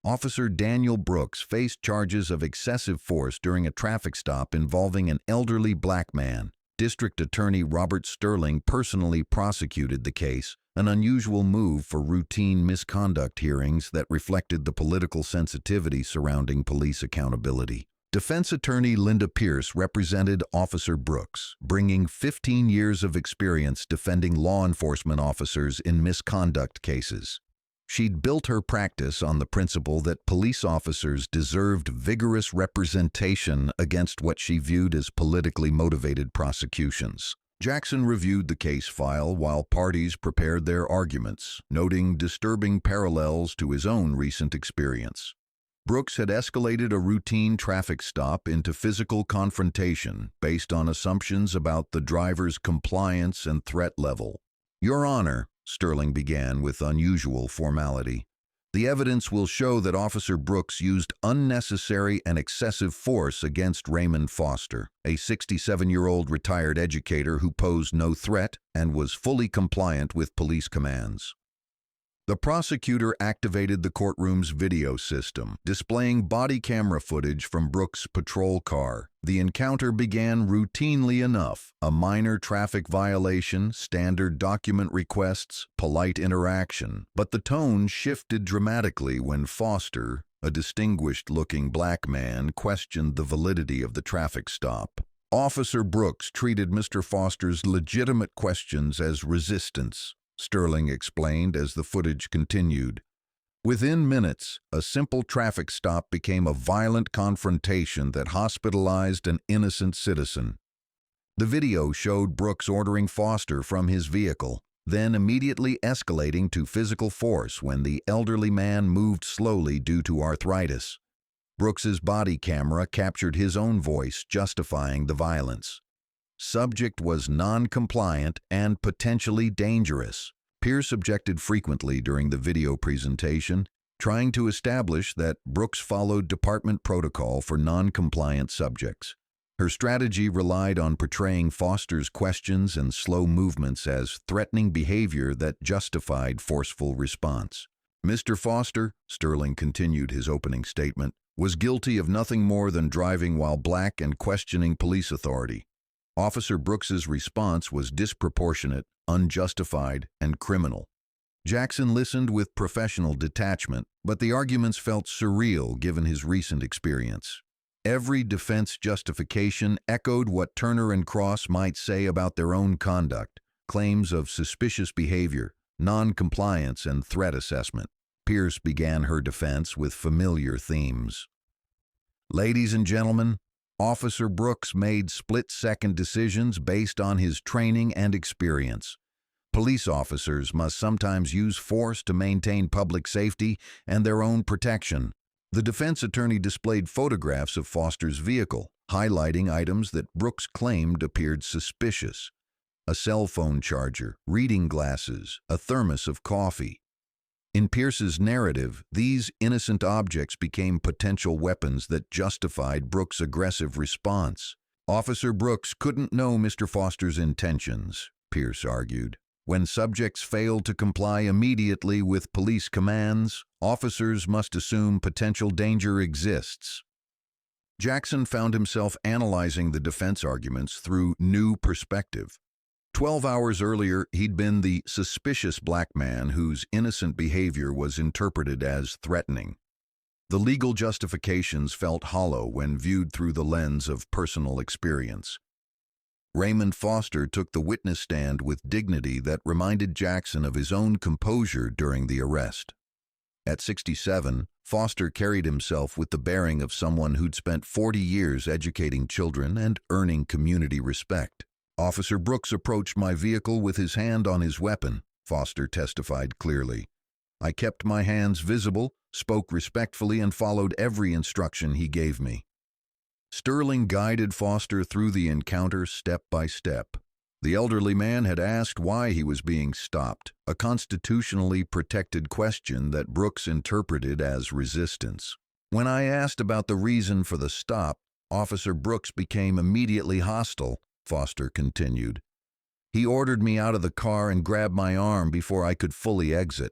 Officer Daniel Brooks faced charges of excessive force during a traffic stop involving an elderly black man. District Attorney Robert Sterling personally prosecuted the case, an unusual move for routine misconduct hearings that reflected the political sensitivity surrounding police accountability. Defense attorney Linda Pierce represented Officer Brooks, bringing 15 years of experience defending law enforcement officers in misconduct cases. She'd built her practice on the principle that police officers deserved vigorous representation against what she viewed as politically motivated prosecutions. Jackson reviewed the case file while parties prepared their arguments, noting disturbing parallels to his own recent experience. Brooks had escalated a routine traffic stop into physical confrontation based on assumptions about the driver's compliance and threat level. "Your Honor," Sterling began with unusual formality, "the evidence will show that Officer Brooks used unnecessary and excessive force against Raymond Foster, a 67-year-old retired educator who posed no threat and was fully compliant with police commands." The prosecutor activated the courtroom's video system, displaying body camera footage from Brooks' patrol car. The encounter began routinely enough: a minor traffic violation, standard document requests, polite interaction. But the tone shifted dramatically when Foster, a distinguished-looking black man, questioned the validity of the traffic stop. Officer Brooks treated Mr. Foster's legitimate questions as resistance, Sterling explained as the footage continued. Within minutes, a simple traffic stop became a violent confrontation that hospitalized an innocent citizen. The video showed Brooks ordering Foster from his vehicle, then immediately escalating to physical force when the elderly man moved slowly due to arthritis. Brooks's body camera captured his own voice justifying the violence. Subject was non-compliant and potentially dangerous. Pierce objected frequently during the video presentation, trying to establish that Brooks followed department protocol for non-compliant subjects. Her strategy relied on portraying Foster's questions and slow movements as threatening behavior that justified forceful response. "Mr. Foster," Sterling continued his opening statement, "was guilty of nothing more than driving while black and questioning police authority. Officer Brooks's response was disproportionate, unjustified, and criminal." Jackson listened with professional detachment, but the arguments felt surreal given his recent experience. Every defense justification echoed what Turner and Cross might say about their own conduct: claims of suspicious behavior, non-compliance, and threat assessment. Pierce began her defense with familiar themes. "Ladies and gentlemen, Officer Brooks made split-second decisions based on his training and experience. Police officers must sometimes use force to maintain public safety and their own protection." The defense attorney displayed photographs of Foster's vehicle, highlighting items that Brooks claimed appeared suspicious: a cell phone charger, reading glasses, a thermos of coffee. In Pierce's narrative, these innocent objects became potential weapons that justified Brooks' aggressive response. "Officer Brooks couldn't know Mr. Foster's intentions," Pierce argued. "When subjects failed to comply immediately with police commands, officers must assume potential danger exists." Jackson found himself analyzing the defense arguments through new perspective. 12 hours earlier, he'd been the suspicious black man whose innocent behavior was interpreted as threatening. The legal justifications felt hollow when viewed through the lens of personal experience. Raymond Foster took the witness stand with dignity that reminded Jackson of his own composure during the arrest. At 67, Foster carried himself with the bearing of someone who'd spent 40 years educating children and earning community respect. Officer Brooks approached my vehicle with his hand on his weapon, Foster testified clearly. I kept my hands visible, spoke respectfully, and followed every instruction he gave me. Sterling guided Foster through the encounter step by step. The elderly man had asked why he was being stopped, a constitutionally protected question that Brooks interpreted as resistance. When I asked about the reason for the stop, Officer Brooks became immediately hostile, Foster continued. He ordered me out of the car and grabbed my arm before I could fully exit.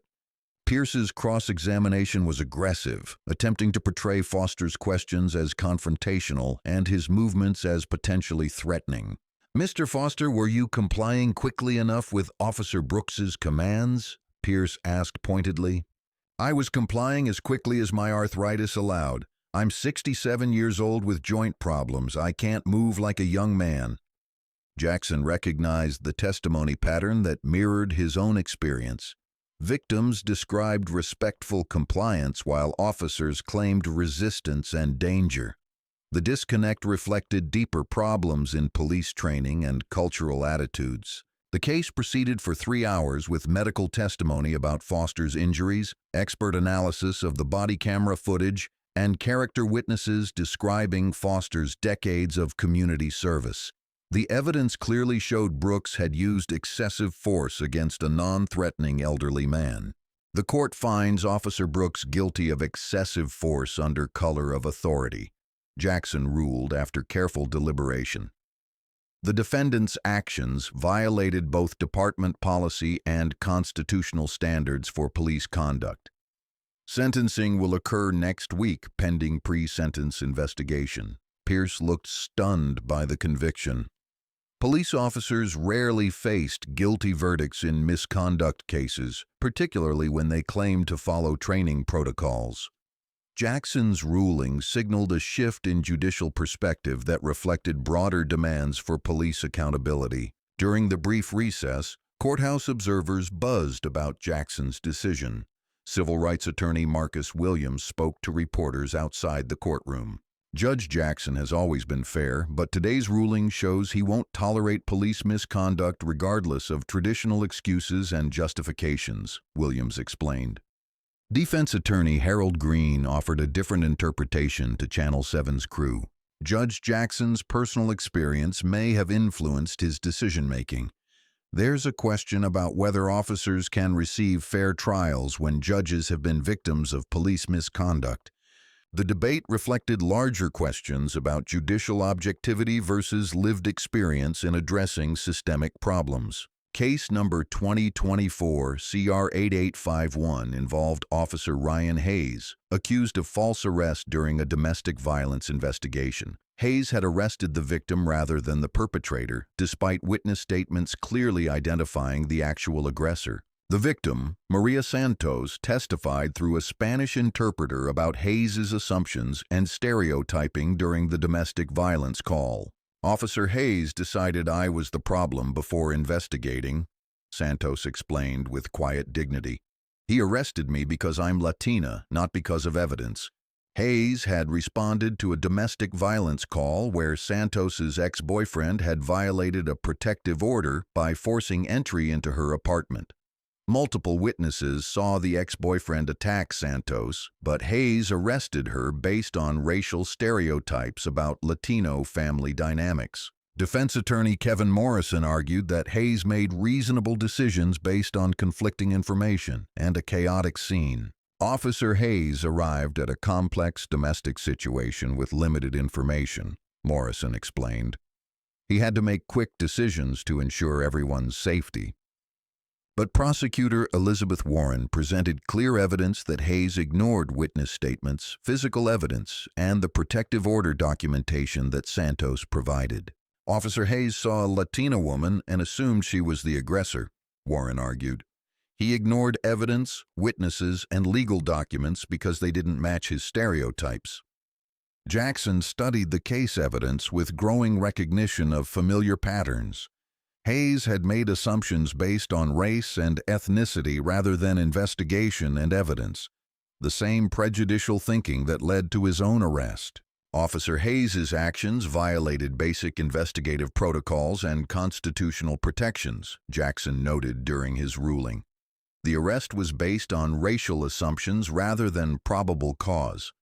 Pierce's cross-examination was aggressive, attempting to portray Foster's questions as confrontational and his movements as potentially threatening. "Mr. Foster, were you complying quickly enough with Officer Brooks's commands?" Pierce asked pointedly. "I was complying as quickly as my arthritis allowed. I'm 67 years old with joint problems. I can't move like a young man." Jackson recognized the testimony pattern that mirrored his own experience. Victims described respectful compliance while officers claimed resistance and danger. The disconnect reflected deeper problems in police training and cultural attitudes. The case proceeded for 3 hours with medical testimony about Foster's injuries, expert analysis of the body camera footage, and character witnesses describing Foster's decades of community service. The evidence clearly showed Brooks had used excessive force against a non-threatening elderly man. The court finds Officer Brooks guilty of excessive force under color of authority, Jackson ruled after careful deliberation. The defendant's actions violated both department policy and constitutional standards for police conduct. Sentencing will occur next week pending pre-sentence investigation. Pierce looked stunned by the conviction. Police officers rarely faced guilty verdicts in misconduct cases, particularly when they claimed to follow training protocols. Jackson's ruling signaled a shift in judicial perspective that reflected broader demands for police accountability. During the brief recess, courthouse observers buzzed about Jackson's decision. Civil rights attorney Marcus Williams spoke to reporters outside the courtroom. "Judge Jackson has always been fair, but today's ruling shows he won't tolerate police misconduct regardless of traditional excuses and justifications," Williams explained. Defense attorney Harold Green offered a different interpretation to Channel 7's crew. Judge Jackson's personal experience may have influenced his decision-making. "There's a question about whether officers can receive fair trials when judges have been victims of police misconduct. The debate reflected larger questions about judicial objectivity versus lived experience in addressing systemic problems." Case number 2024 CR 8851 involved Officer Ryan Hayes, accused of false arrest during a domestic violence investigation. Hayes had arrested the victim rather than the perpetrator, despite witness statements clearly identifying the actual aggressor. The victim, Maria Santos, testified through a Spanish interpreter about Hayes' assumptions and stereotyping during the domestic violence call. "Officer Hayes decided I was the problem before investigating," Santos explained with quiet dignity. "He arrested me because I'm Latina, not because of evidence." Hayes had responded to a domestic violence call where Santos's ex-boyfriend had violated a protective order by forcing entry into her apartment. Multiple witnesses saw the ex-boyfriend attack Santos, but Hayes arrested her based on racial stereotypes about Latino family dynamics. Defense attorney Kevin Morrison argued that Hayes made reasonable decisions based on conflicting information and a chaotic scene. Officer Hayes arrived at a complex domestic situation with limited information, Morrison explained. He had to make quick decisions to ensure everyone's safety. But prosecutor Elizabeth Warren presented clear evidence that Hayes ignored witness statements, physical evidence, and the protective order documentation that Santos provided. Officer Hayes saw a Latina woman and assumed she was the aggressor, Warren argued. He ignored evidence, witnesses, and legal documents because they didn't match his stereotypes. Jackson studied the case evidence with growing recognition of familiar patterns. Hayes had made assumptions based on race and ethnicity rather than investigation and evidence. the same prejudicial thinking that led to his own arrest. Officer Hayes's actions violated basic investigative protocols and constitutional protections, Jackson noted during his ruling. The arrest was based on racial assumptions rather than probable cause.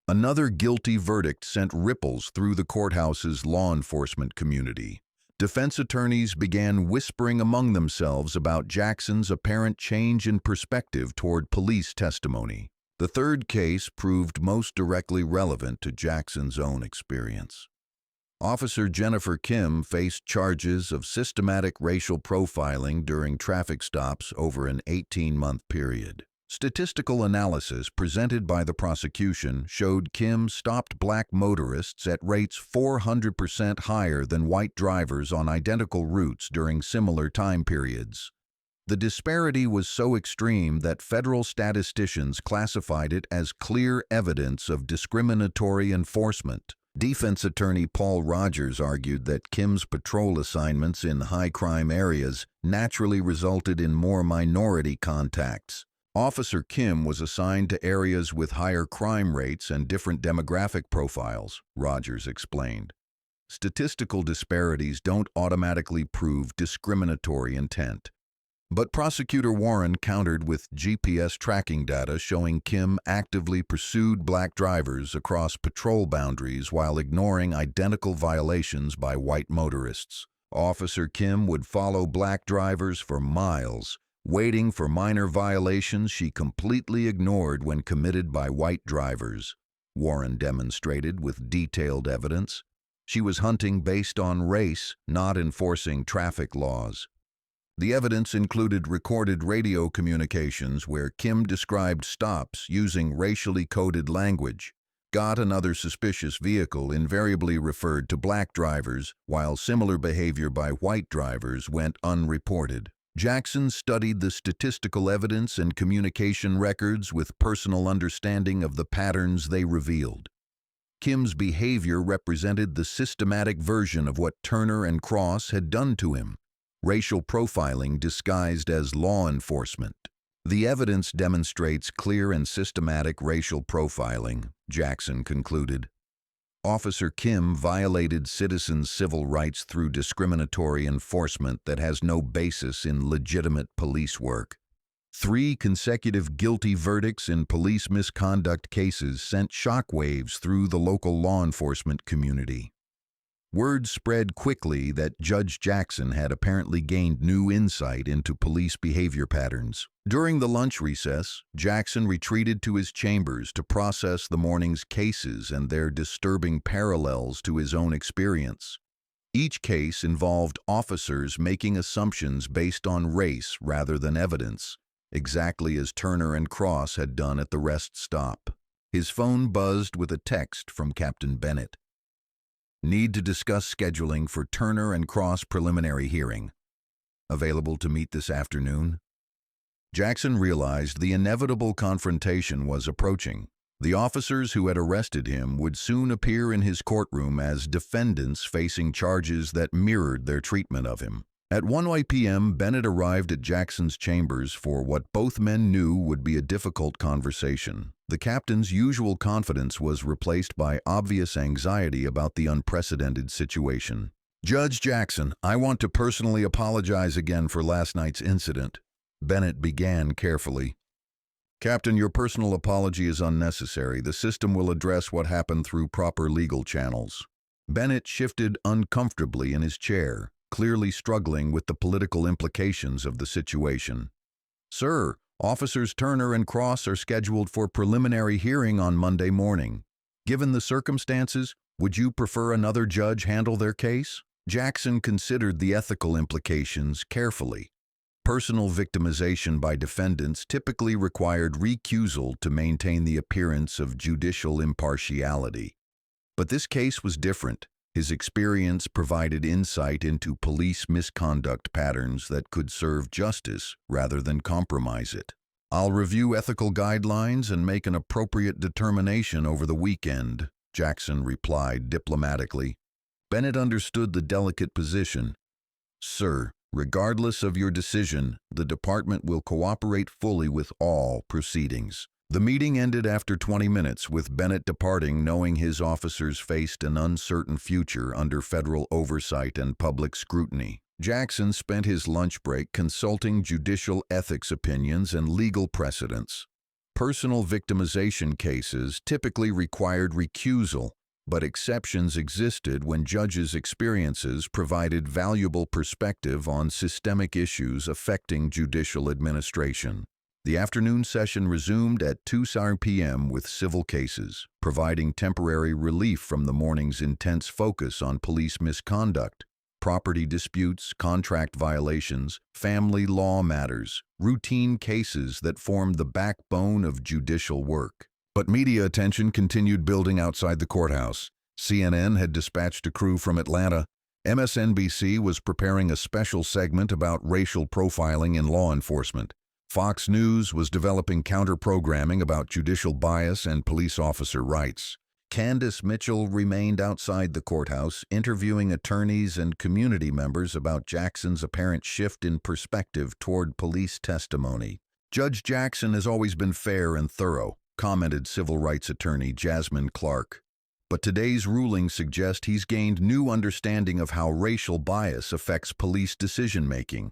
Another guilty verdict sent ripples through the courthouse's law enforcement community. Defense attorneys began whispering among themselves about Jackson's apparent change in perspective toward police testimony. The third case proved most directly relevant to Jackson's own experience. Officer Jennifer Kim faced charges of systematic racial profiling during traffic stops over an 18-month period. Statistical analysis presented by the prosecution showed Kim stopped black motorists at rates 400% higher than white drivers on identical routes during similar time periods. The disparity was so extreme that federal statisticians classified it as clear evidence of discriminatory enforcement. Defense attorney Paul Rogers argued that Kim's patrol assignments in high-crime areas naturally resulted in more minority contacts. Officer Kim was assigned to areas with higher crime rates and different demographic profiles, Rogers explained. Statistical disparities don't automatically prove discriminatory intent. But Prosecutor Warren countered with GPS tracking data showing Kim actively pursued black drivers across patrol boundaries while ignoring identical violations by white motorists. Officer Kim would follow black drivers for miles, waiting for minor violations she completely ignored when committed by white drivers, Warren demonstrated with detailed evidence. She was hunting based on race, not enforcing traffic laws. The evidence included recorded radio communications where Kim described stops using racially coded language. Got another suspicious vehicle invariably referred to black drivers, while similar behavior by white drivers went unreported. Jackson studied the statistical evidence and communication records with personal understanding of the patterns they revealed. Kim's behavior represented the systematic version of what Turner and Cross had done to him. Racial profiling disguised as law enforcement. The evidence demonstrates clear and systematic racial profiling, Jackson concluded. Officer Kim violated citizens' civil rights through discriminatory enforcement that has no basis in legitimate police work. 3 consecutive guilty verdicts in police misconduct cases sent shockwaves through the local law enforcement community. Word spread quickly that Judge Jackson had apparently gained new insight into police behavior patterns. During the lunch recess, Jackson retreated to his chambers to process the morning's cases and their disturbing parallels to his own experience. Each case involved officers making assumptions based on race rather than evidence, exactly as Turner and Cross had done at the rest stop. His phone buzzed with a text from Captain Bennett. Need to discuss scheduling for Turner and Cross preliminary hearing. Available to meet this afternoon? Jackson realized the inevitable confrontation was approaching. The officers who had arrested him would soon appear in his courtroom as defendants facing charges that mirrored their treatment of him. At 1 p.m., Bennett arrived at Jackson's chambers for what both men knew would be a difficult conversation. The captain's usual confidence was replaced by obvious anxiety about the unprecedented situation. Judge Jackson, I want to personally apologize again for last night's incident. Bennett began carefully. Captain, your personal apology is unnecessary. The system will address what happened through proper legal channels. Bennett shifted uncomfortably in his chair, clearly struggling with the political implications of the situation. Sir, Officers Turner and Cross are scheduled for preliminary hearing on Monday morning. Given the circumstances, would you prefer another judge handle their case? Jackson considered the ethical implications carefully. Personal victimization by defendants typically required recusal to maintain the appearance of judicial impartiality. But this case was different. His experience provided insight into police misconduct patterns that could serve justice rather than compromise it. I'll review ethical guidelines and make an appropriate determination over the weekend, Jackson replied diplomatically. Bennett understood the delicate position. Sir, regardless of your decision, the department will cooperate fully with all proceedings. The meeting ended after 20 minutes, with Bennett departing knowing his officers faced an uncertain future under federal oversight and public scrutiny. Jackson spent his lunch break consulting judicial ethics opinions and legal precedents. Personal victimization cases typically required recusal, but exceptions existed when judges' experiences provided valuable perspective on systemic issues affecting judicial administration. The afternoon session resumed at 2 p.m. with civil cases, providing temporary relief from the morning's intense focus on police misconduct, property disputes, contract violations, family law matters, routine cases that formed the backbone of judicial work. But media attention continued building outside the courthouse. CNN had dispatched a crew from Atlanta. MSNBC was preparing a special segment about racial profiling in law enforcement. Fox News was developing counter-programming about judicial bias and police officer rights. Candace Mitchell remained outside the courthouse, interviewing attorneys and community members about Jackson's apparent shift in perspective toward police testimony. "Judge Jackson has always been fair and thorough," commented civil rights attorney Jasmine Clark. "But today's ruling suggests he's gained new understanding of how racial bias affects police decision-making."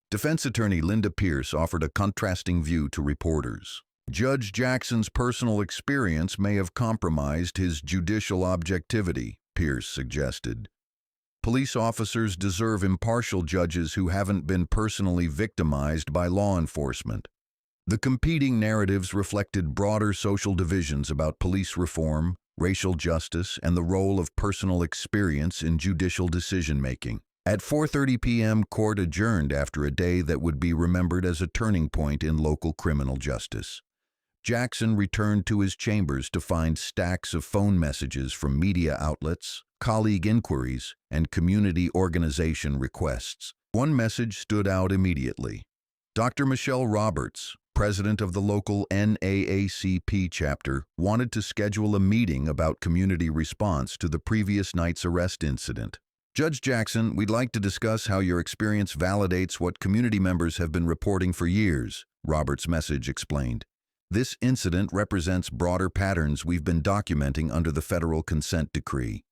Defense attorney Linda Pierce offered a contrasting view to reporters. "Judge Jackson's personal experience may have compromised his judicial objectivity," Pierce suggested. "Police officers deserve impartial judges who haven't been personally victimized by law enforcement." The competing narratives reflected broader social divisions about police reform, racial justice, and the role of personal experience in judicial decision-making. At 4:30 p.m., court adjourned after a day that would be remembered as a turning point in local criminal justice. Jackson returned to his chambers to find stacks of phone messages from media outlets, colleague inquiries, and community organization requests. One message stood out immediately. Dr. Michelle Roberts, president of the local NAACP chapter, wanted to schedule a meeting about community response to the previous night's arrest incident. "Judge Jackson, we'd like to discuss how your experience validates what community members have been reporting for years," Roberts' message explained. "This incident represents broader patterns we've been documenting under the federal consent decree."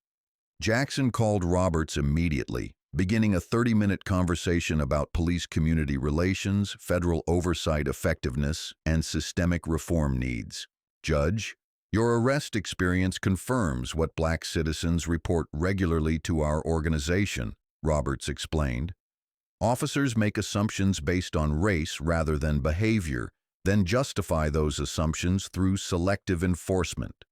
Jackson called Roberts immediately, beginning a 30-minute conversation about police-community relations, federal oversight effectiveness, and systemic reform needs. "Judge, your arrest experience confirms what Black citizens report regularly to our organization," Roberts explained. "Officers make assumptions based on race rather than behavior, then justify those assumptions through selective enforcement."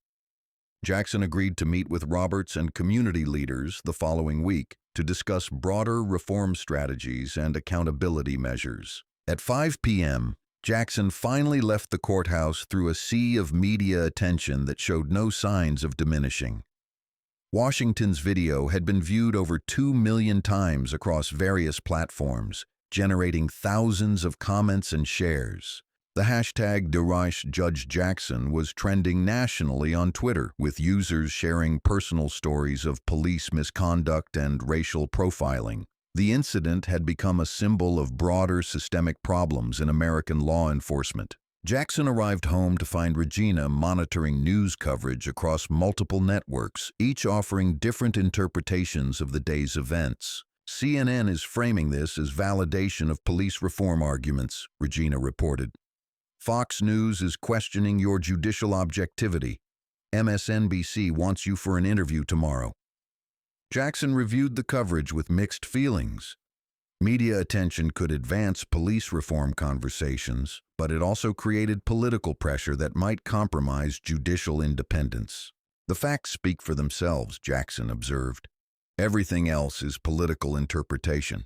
Jackson agreed to meet with Roberts and community leaders the following week to discuss broader reform strategies and accountability measures. At 5 p.m., Jackson finally left the courthouse through a sea of media attention that showed no signs of diminishing. Washington's video had been viewed over 2 million times across various platforms, generating thousands of comments and shares. The hashtag #DerashJudgeJackson was trending nationally on Twitter, with users sharing personal stories of police misconduct and racial profiling. The incident had become a symbol of broader systemic problems in American law enforcement. Jackson arrived home to find Regina monitoring news coverage across multiple networks, each offering different interpretations of the day's events. "CNN is framing this as validation of police reform arguments," Regina reported. "Fox News is questioning your judicial objectivity. MSNBC wants you for an interview tomorrow." Jackson reviewed the coverage with mixed feelings. Media attention could advance police reform conversations, but it also created political pressure that might compromise judicial independence. "The facts speak for themselves," Jackson observed. "Everything else is political interpretation."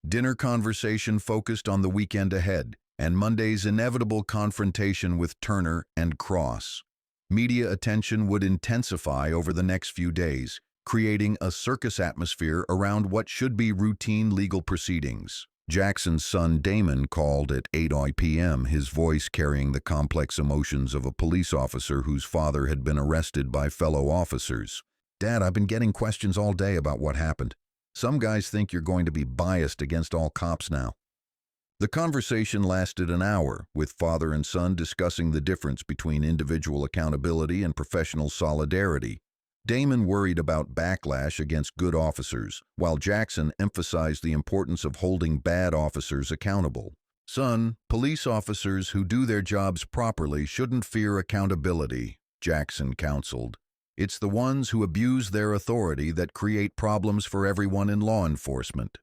Dinner conversation focused on the weekend ahead and Monday's inevitable confrontation with Turner and Cross. Media attention would intensify over the next few days, creating a circus atmosphere around what should be routine legal proceedings. Jackson's son Damon called at 8 p.m., his voice carrying the complex emotions of a police officer whose father had been arrested by fellow officers. "Dad, I've been getting questions all day about what happened. Some guys think you're going to be biased against all cops now." The conversation lasted an hour, with father and son discussing the difference between individual accountability and professional solidarity. Damon worried about backlash against good officers, while Jackson emphasized the importance of holding bad officers accountable. "Son, police officers who do their jobs properly shouldn't fear accountability," Jackson counseled. "It's the ones who abuse their authority that create problems for everyone in law enforcement."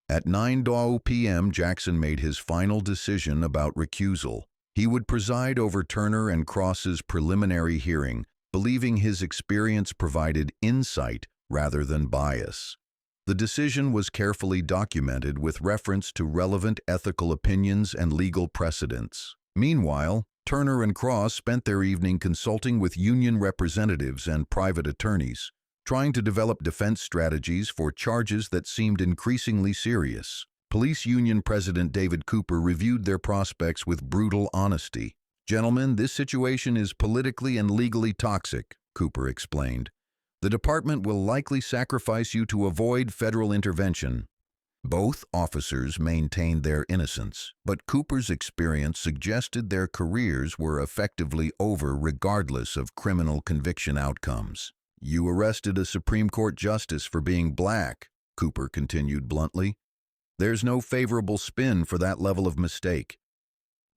At 9 p.m., Jackson made his final decision about recusal. He would preside over Turner and Cross's preliminary hearing, believing his experience provided insight rather than bias. The decision was carefully documented with reference to relevant ethical opinions and legal precedents. Meanwhile, Turner and Cross spent their evening consulting with union representatives and private attorneys, trying to develop defense strategies for charges that seemed increasingly serious. Police Union President David Cooper reviewed their prospects with brutal honesty. "Gentlemen, this situation is politically and legally toxic," Cooper explained. "The department will likely sacrifice you to avoid federal intervention." Both officers maintained their innocence, but Cooper's experience suggested their careers were effectively over regardless of criminal conviction outcomes. "You arrested a Supreme Court justice for being black," Cooper continued bluntly. "There's no favorable spin for that level of mistake."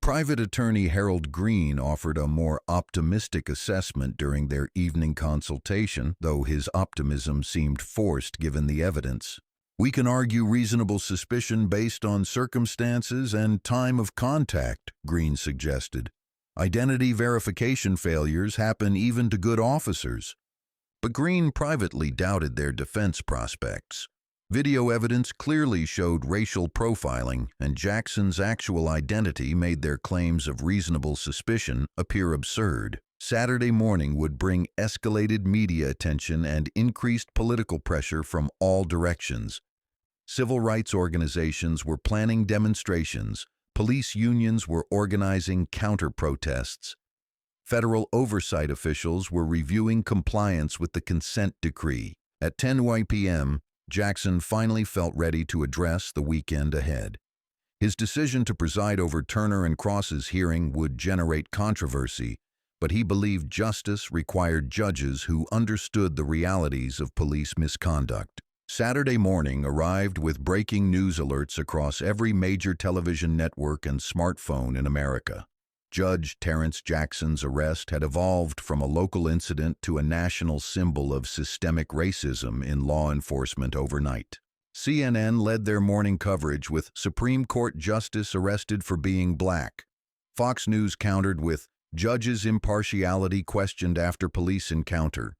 Private attorney Harold Green offered a more optimistic assessment during their evening consultation, though his optimism seemed forced given the evidence. "We can argue reasonable suspicion based on circumstances and time of contact," Green suggested. "Identity verification failures happen even to good officers." But Green privately doubted their defense prospects. Video evidence clearly showed racial profiling, and Jackson's actual identity made their claims of reasonable suspicion appear absurd. Saturday morning would bring escalated media attention and increased political pressure from all directions. Civil rights organizations were planning demonstrations, police unions were organizing counter-protests. Federal oversight officials were reviewing compliance with the consent decree. At 10 p.m., Jackson finally felt ready to address the weekend ahead. His decision to preside over Turner and Cross's hearing would generate controversy, but he believed justice required judges who understood the realities of police misconduct. Saturday morning arrived with breaking news alerts across every major television network and smartphone in America. Judge Terrence Jackson's arrest had evolved from a local incident to a national symbol of systemic racism in law enforcement overnight. CNN led their morning coverage with Supreme Court Justice arrested for being black. Fox News countered with Judge's impartiality questioned after police encounter.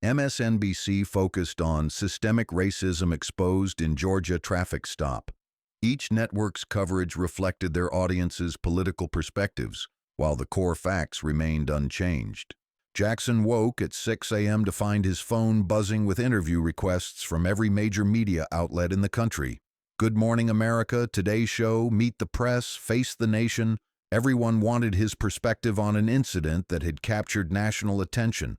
MSNBC focused on systemic racism exposed in Georgia traffic stop. Each network's coverage reflected their audience's political perspectives, while the core facts remained unchanged. Jackson woke at 6 a.m. to find his phone buzzing with interview requests from every major media outlet in the country. Good Morning America, Today Show, Meet the Press, Face the Nation. Everyone wanted his perspective on an incident that had captured national attention.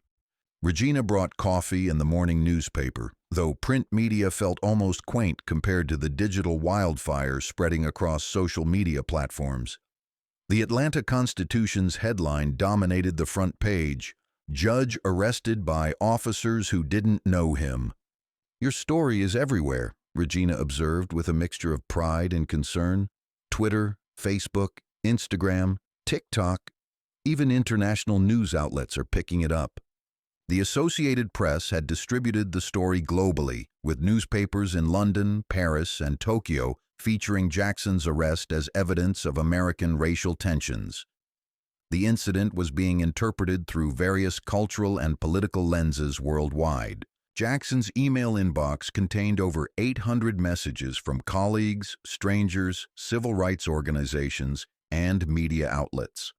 Regina brought coffee and the morning newspaper, though print media felt almost quaint compared to the digital wildfire spreading across social media platforms. The Atlanta Constitution's headline dominated the front page, "Judge arrested by officers who didn't know him." "Your story is everywhere," Regina observed with a mixture of pride and concern. Twitter, Facebook, Instagram, TikTok, even international news outlets are picking it up. The Associated Press had distributed the story globally, with newspapers in London, Paris, and Tokyo featuring Jackson's arrest as evidence of American racial tensions. The incident was being interpreted through various cultural and political lenses worldwide. Jackson's email inbox contained over 800 messages from colleagues, strangers, civil rights organizations, and media outlets.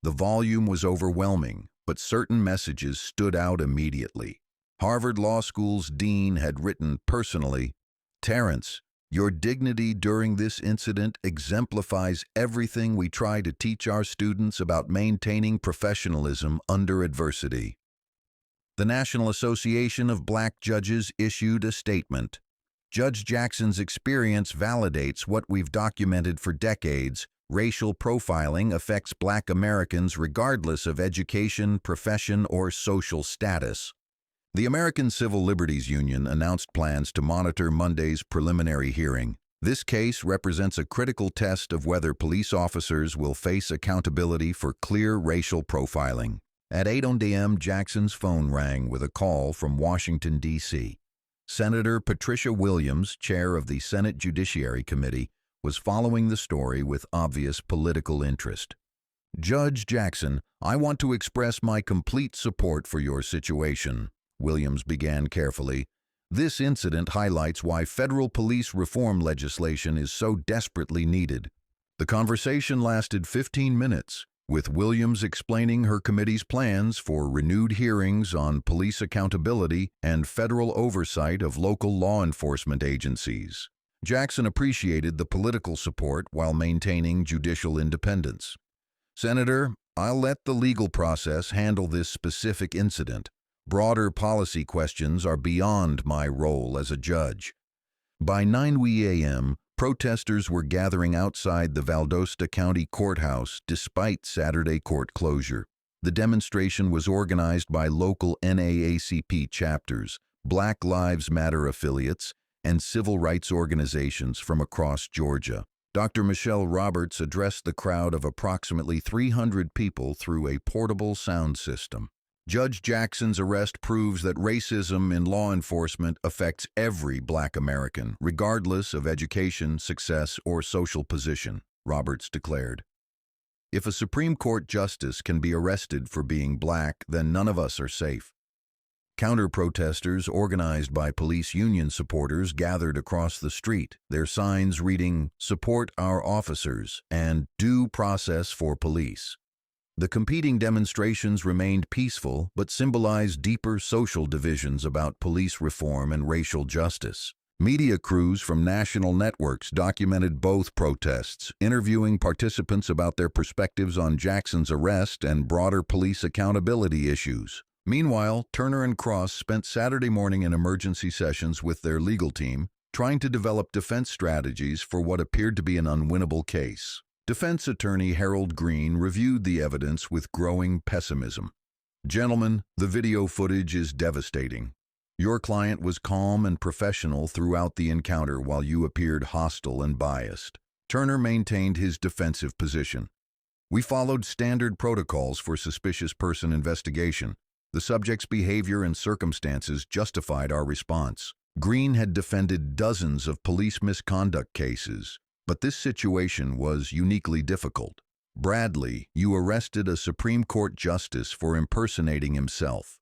The volume was overwhelming, but certain messages stood out immediately. Harvard Law School's dean had written personally, "Terrence, your dignity during this incident exemplifies everything we try to teach our students about maintaining professionalism under adversity." The National Association of Black Judges issued a statement. Judge Jackson's experience validates what we've documented for decades. Racial profiling affects Black Americans regardless of education, profession, or social status. The American Civil Liberties Union announced plans to monitor Monday's preliminary hearing. This case represents a critical test of whether police officers will face accountability for clear racial profiling. At 8 a.m., Jackson's phone rang with a call from Washington, D.C. Senator Patricia Williams, chair of the Senate Judiciary Committee, was following the story with obvious political interest. "Judge Jackson, I want to express my complete support for your situation," Williams began carefully. "This incident highlights why federal police reform legislation is so desperately needed." The conversation lasted 15 minutes, with Williams explaining her committee's plans for renewed hearings on police accountability and federal oversight of local law enforcement agencies. Jackson appreciated the political support while maintaining judicial independence. "Senator, I'll let the legal process handle this specific incident. Broader policy questions are beyond my role as a judge." By 9 a.m., protesters were gathering outside the Valdosta County Courthouse despite Saturday court closure. The demonstration was organized by local NAACP chapters, Black Lives Matter affiliates, and civil rights organizations from across Georgia. Dr. Michelle Roberts addressed the crowd of approximately 300 people through a portable sound system. "Judge Jackson's arrest proves that racism in law enforcement affects every Black American, regardless of education, success, or social position," Roberts declared. "If a Supreme Court justice can be arrested for being Black, then none of us are safe." Counter-protesters, organized by police union supporters, gathered across the street, their signs reading, "Support our officers," and "Due process for police." The competing demonstrations remained peaceful but symbolized deeper social divisions about police reform and racial justice. Media crews from national networks documented both protests, interviewing participants about their perspectives on Jackson's arrest and broader police accountability issues. Meanwhile, Turner and Cross spent Saturday morning in emergency sessions with their legal team, trying to develop defense strategies for what appeared to be an unwinnable case. Defense attorney Harold Green reviewed the evidence with growing pessimism. "Gentlemen, the video footage is devastating. Your client was calm and professional throughout the encounter while you appeared hostile and biased." Turner maintained his defensive position. "We followed standard protocols for suspicious person investigation. The subject's behavior and circumstances justified our response." Green had defended dozens of police misconduct cases, but this situation was uniquely difficult. "Bradley, you arrested a Supreme Court justice for impersonating himself.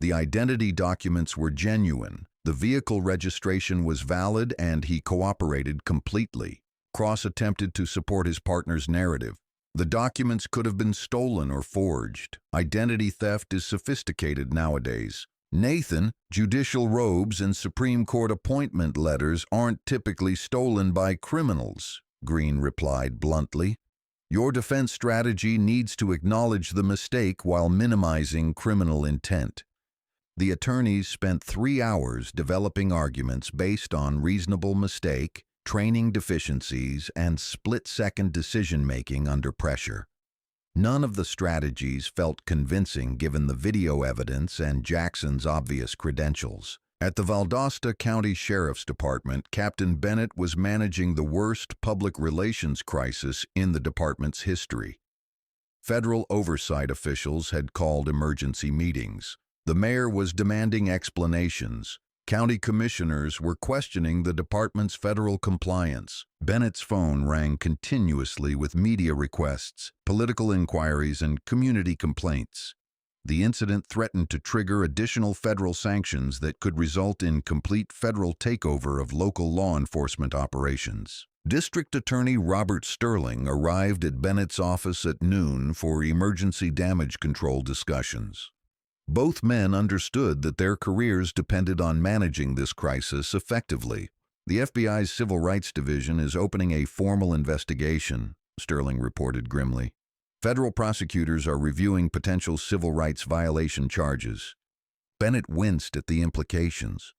The identity documents were genuine, the vehicle registration was valid, and he cooperated completely." Cross attempted to support his partner's narrative. "The documents could have been stolen or forged. Identity theft is sophisticated nowadays. Nathan, judicial robes and Supreme Court appointment letters aren't typically stolen by criminals," Green replied bluntly. "Your defense strategy needs to acknowledge the mistake while minimizing criminal intent." The attorneys spent 3 hours developing arguments based on reasonable mistake, training deficiencies, and split-second decision-making under pressure. None of the strategies felt convincing given the video evidence and Jackson's obvious credentials. At the Valdosta County Sheriff's Department, Captain Bennett was managing the worst public relations crisis in the department's history. Federal oversight officials had called emergency meetings. The mayor was demanding explanations. County commissioners were questioning the department's federal compliance. Bennett's phone rang continuously with media requests, political inquiries, and community complaints. The incident threatened to trigger additional federal sanctions that could result in complete federal takeover of local law enforcement operations. District Attorney Robert Sterling arrived at Bennett's office at noon for emergency damage control discussions. Both men understood that their careers depended on managing this crisis effectively. "The FBI's Civil Rights Division is opening a formal investigation," Sterling reported grimly. "Federal prosecutors are reviewing potential civil rights violation charges." Bennett winced at the implications.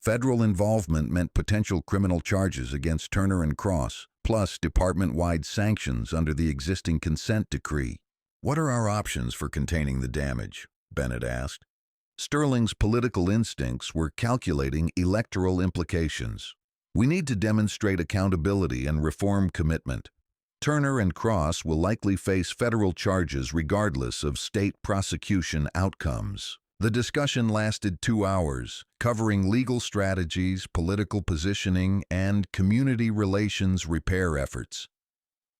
Federal involvement meant potential criminal charges against Turner and Cross, plus department-wide sanctions under the existing consent decree. "What are our options for containing the damage?" Bennett asked. Sterling's political instincts were calculating electoral implications. "We need to demonstrate accountability and reform commitment. Turner and Cross will likely face federal charges regardless of state prosecution outcomes." The discussion lasted 2 hours, covering legal strategies, political positioning, and community relations repair efforts.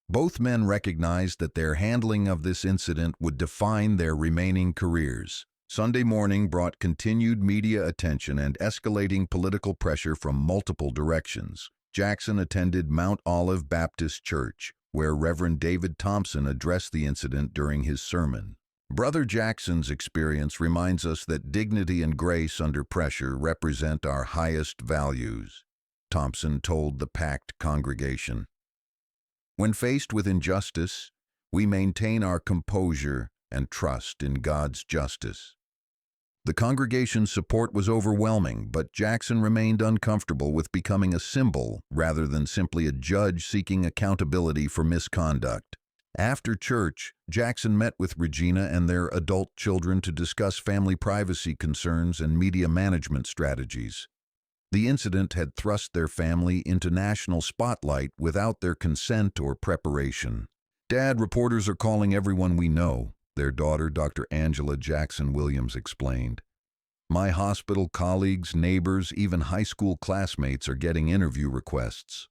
Both men recognized that their handling of this incident would define their remaining careers. Sunday morning brought continued media attention and escalating political pressure from multiple directions. Jackson attended Mount Olive Baptist Church, where Reverend David Thompson addressed the incident during his sermon. "Brother Jackson's experience reminds us that dignity and grace under pressure represent our highest values," Thompson told the packed congregation. "When faced with injustice, we maintain our composure and trust in God's justice." The congregation's support was overwhelming, but Jackson remained uncomfortable with becoming a symbol rather than simply a judge seeking accountability for misconduct. After church, Jackson met with Regina and their adult children to discuss family privacy concerns and media management strategies. The incident had thrust their family into national spotlight without their consent or preparation. "Dad, reporters are calling everyone we know," their daughter, Dr. Angela Jackson Williams, explained. "My hospital colleagues, neighbors, even high school classmates are getting interview requests."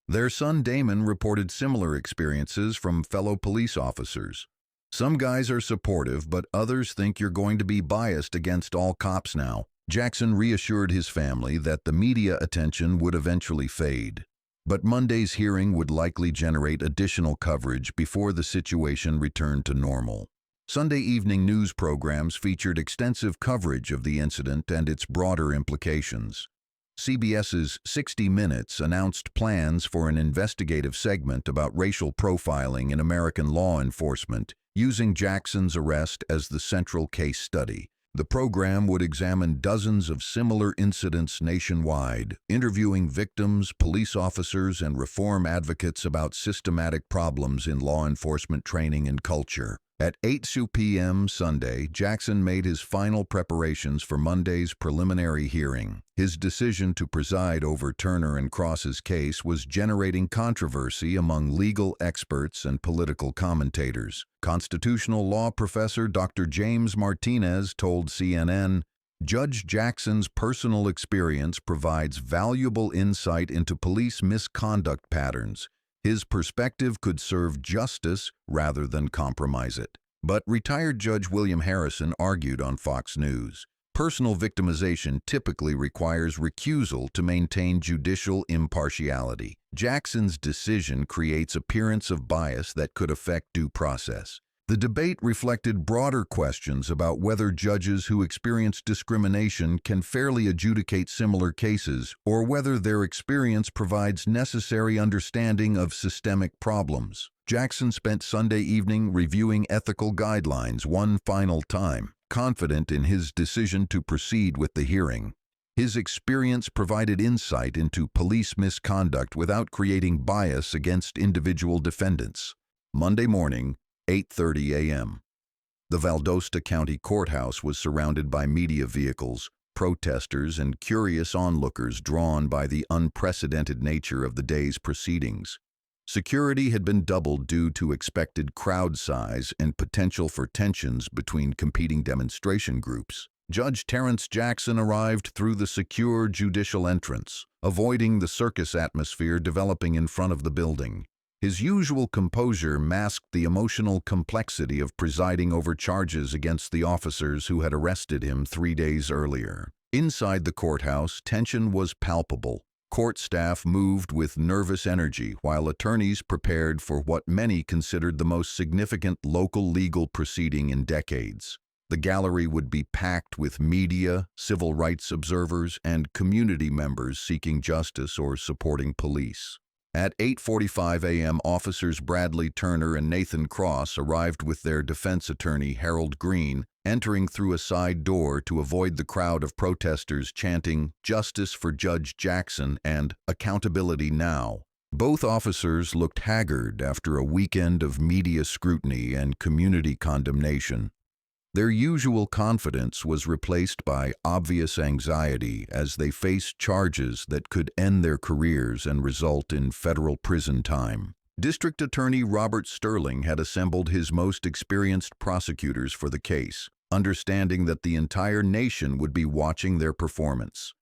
Their son Damon reported similar experiences from fellow police officers. "Some guys are supportive, but others think you're going to be biased against all cops now." Jackson reassured his family that the media attention would eventually fade. But Monday's hearing would likely generate additional coverage before the situation returned to normal. Sunday evening news programs featured extensive coverage of the incident and its broader implications. CBS's 60 Minutes announced plans for an investigative segment about racial profiling in American law enforcement, using Jackson's arrest as the central case study. The program would examine dozens of similar incidents nationwide, interviewing victims, police officers, and reform advocates about systematic problems in law enforcement training and culture. At 8 p.m. Sunday, Jackson made his final preparations for Monday's preliminary hearing. His decision to preside over Turner and Cross's case was generating controversy among legal experts and political commentators. Constitutional law professor Dr. James Martinez told CNN, "Judge Jackson's personal experience provides valuable insight into police misconduct patterns. His perspective could serve justice rather than compromise it." But retired Judge William Harrison argued on Fox News, "Personal victimization typically requires recusal to maintain judicial impartiality. Jackson's decision creates appearance of bias that could affect due process." The debate reflected broader questions about whether judges who experience discrimination can fairly adjudicate similar cases, or whether their experience provides necessary understanding of systemic problems. Jackson spent Sunday evening reviewing ethical guidelines one final time, confident in his decision to proceed with the hearing. His experience provided insight into police misconduct without creating bias against individual defendants. Monday morning, 8:30 a.m. The Valdosta County Courthouse was surrounded by media vehicles, protesters, and curious onlookers drawn by the unprecedented nature of the day's proceedings. Security had been doubled due to expected crowd size and potential for tensions between competing demonstration groups. Judge Terrence Jackson arrived through the secure judicial entrance, avoiding the circus atmosphere developing in front of the building. His usual composure masked the emotional complexity of presiding over charges against the officers who had arrested him 3 days earlier. Inside the courthouse, tension was palpable. Court staff moved with nervous energy while attorneys prepared for what many considered the most significant local legal proceeding in decades. The gallery would be packed with media, civil rights observers, and community members seeking justice or supporting police. At 8:45 a.m., officers Bradley Turner and Nathan Cross arrived with their defense attorney Harold Green, entering through a side door to avoid the crowd of protesters chanting "Justice for Judge Jackson" and "Accountability now." Both officers looked haggard after a weekend of media scrutiny and community condemnation. Their usual confidence was replaced by obvious anxiety as they faced charges that could end their careers and result in federal prison time. District Attorney Robert Sterling had assembled his most experienced prosecutors for the case, understanding that the entire nation would be watching their performance.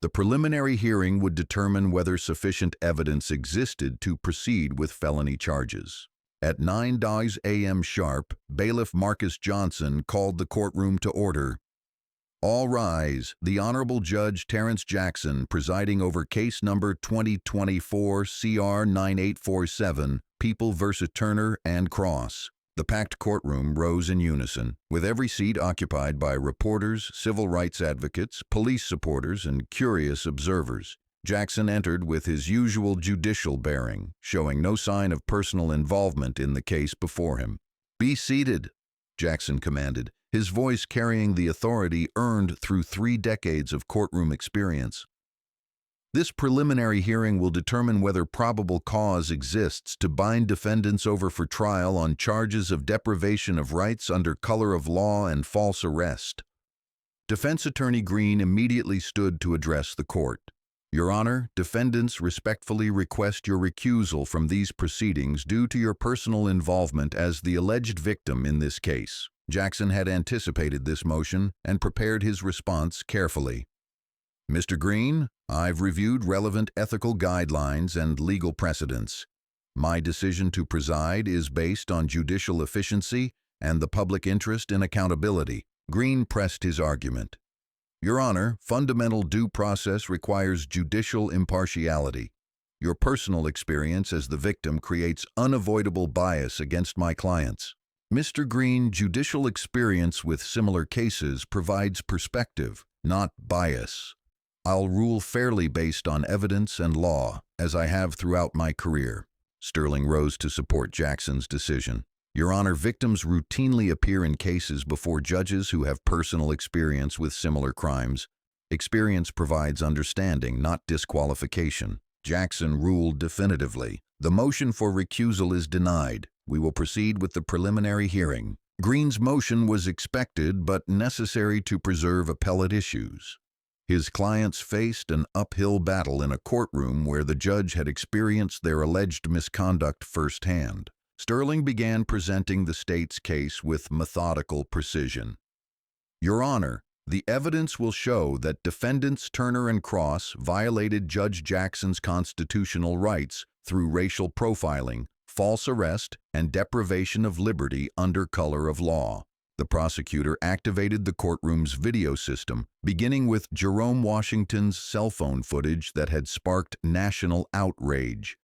The preliminary hearing would determine whether sufficient evidence existed to proceed with felony charges. At 9 a.m. sharp, Bailiff Marcus Johnson called the courtroom to order. All rise. The Honorable Judge Terrence Jackson, presiding over case number 2024 CR 9847, People v. Turner and Cross. The packed courtroom rose in unison, with every seat occupied by reporters, civil rights advocates, police supporters, and curious observers. Jackson entered with his usual judicial bearing, showing no sign of personal involvement in the case before him. "Be seated," Jackson commanded, his voice carrying the authority earned through 3 decades of courtroom experience. This preliminary hearing will determine whether probable cause exists to bind defendants over for trial on charges of deprivation of rights under color of law and false arrest. Defense Attorney Green immediately stood to address the court. "Your Honor, defendants respectfully request your recusal from these proceedings due to your personal involvement as the alleged victim in this case." Jackson had anticipated this motion and prepared his response carefully. "Mr. Green, I've reviewed relevant ethical guidelines and legal precedents. My decision to preside is based on judicial efficiency and the public interest in accountability." Green pressed his argument. "Your Honor, fundamental due process requires judicial impartiality. Your personal experience as the victim creates unavoidable bias against my clients." Mr. Green, judicial experience with similar cases provides perspective, not bias. "I'll rule fairly based on evidence and law, as I have throughout my career." Sterling rose to support Jackson's decision. "Your Honor, victims routinely appear in cases before judges who have personal experience with similar crimes. Experience provides understanding, not disqualification." Jackson ruled definitively. "The motion for recusal is denied. We will proceed with the preliminary hearing." Green's motion was expected but necessary to preserve appellate issues. His clients faced an uphill battle in a courtroom where the judge had experienced their alleged misconduct firsthand. Sterling began presenting the state's case with methodical precision. "Your Honor, the evidence will show that defendants Turner and Cross violated Judge Jackson's constitutional rights through racial profiling, false arrest, and deprivation of liberty under color of law." The prosecutor activated the courtroom's video system, beginning with Jerome Washington's cell phone footage that had sparked national outrage.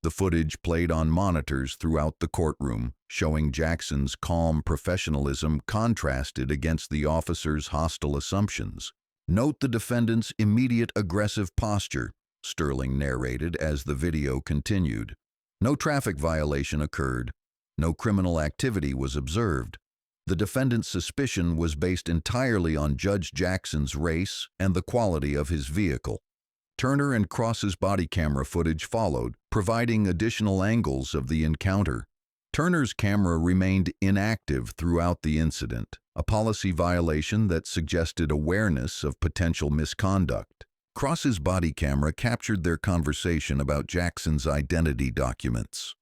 The footage played on monitors throughout the courtroom, showing Jackson's calm professionalism contrasted against the officer's hostile assumptions. "Note the defendant's immediate aggressive posture," Sterling narrated as the video continued. "No traffic violation occurred. No criminal activity was observed. The defendant's suspicion was based entirely on Judge Jackson's race and the quality of his vehicle." Turner and Cross's body camera footage followed, providing additional angles of the encounter. Turner's camera remained inactive throughout the incident, a policy violation that suggested awareness of potential misconduct. Cross's body camera captured their conversation about Jackson's identity documents.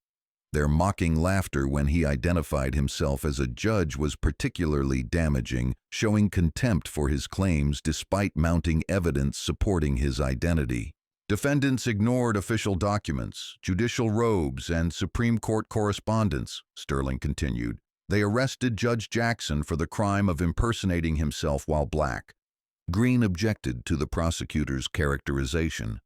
Their mocking laughter when he identified himself as a judge was particularly damaging, showing contempt for his claims despite mounting evidence supporting his identity. Defendants ignored official documents, judicial robes, and Supreme Court correspondence, Sterling continued. They arrested Judge Jackson for the crime of impersonating himself while black. Green objected to the prosecutor's characterization.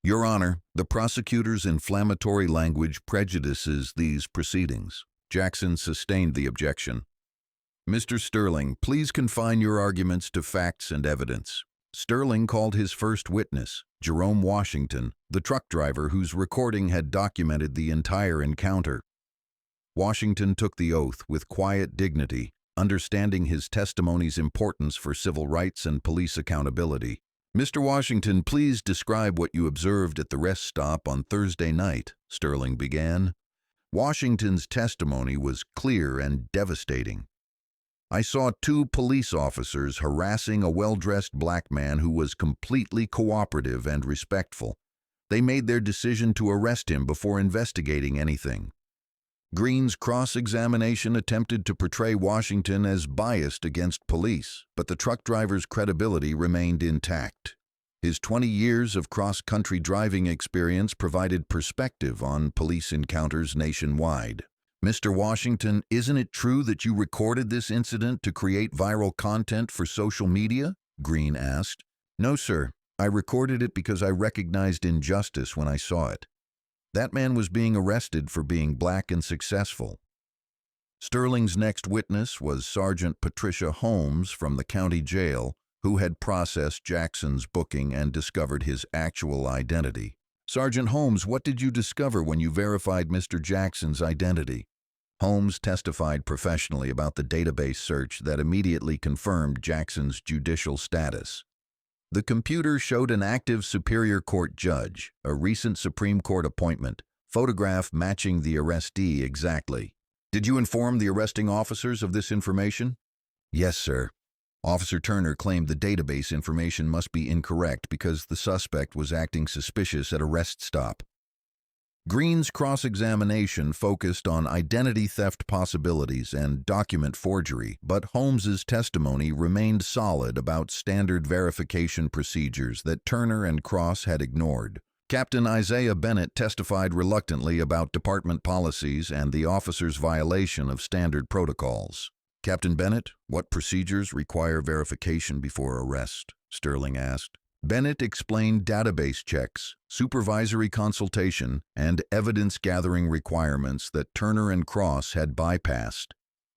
Your Honor, the prosecutor's inflammatory language prejudices these proceedings. Jackson sustained the objection. Mr. Sterling, please confine your arguments to facts and evidence. Sterling called his first witness, Jerome Washington, the truck driver whose recording had documented the entire encounter. Washington took the oath with quiet dignity, understanding his testimony's importance for civil rights and police accountability. "Mr. Washington, please describe what you observed at the rest stop on Thursday night," Sterling began. Washington's testimony was clear and devastating. "I saw two police officers harassing a well-dressed black man who was completely cooperative and respectful. They made their decision to arrest him before investigating anything." Green's cross-examination attempted to portray Washington as biased against police, but the truck driver's credibility remained intact. His 20 years of cross-country driving experience provided perspective on police encounters nationwide. "Mr. Washington, isn't it true that you recorded this incident to create viral content for social media?" Green asked. "No, sir. I recorded it because I recognized injustice when I saw it. That man was being arrested for being black and successful." Sterling's next witness was Sergeant Patricia Holmes from the county jail, who had processed Jackson's booking and discovered his actual identity. "Sergeant Holmes, what did you discover when you verified Mr. Jackson's identity?" Holmes testified professionally about the database search that immediately confirmed Jackson's judicial status. The computer showed an active Superior Court judge, a recent Supreme Court appointment, photograph matching the arrestee exactly. "Did you inform the arresting officers of this information?" "Yes, sir. Officer Turner claimed the database information must be incorrect because the suspect was acting suspicious at a rest stop." Green's cross-examination focused on identity theft possibilities and document forgery, but Holmes's testimony remained solid about standard verification procedures that Turner and Cross had ignored. Captain Isaiah Bennett testified reluctantly about department policies and the officer's violation of standard protocols. "Captain Bennett, what procedures require verification before arrest?" Sterling asked. Bennett explained database checks, supervisory consultation, and evidence-gathering requirements that Turner and Cross had bypassed.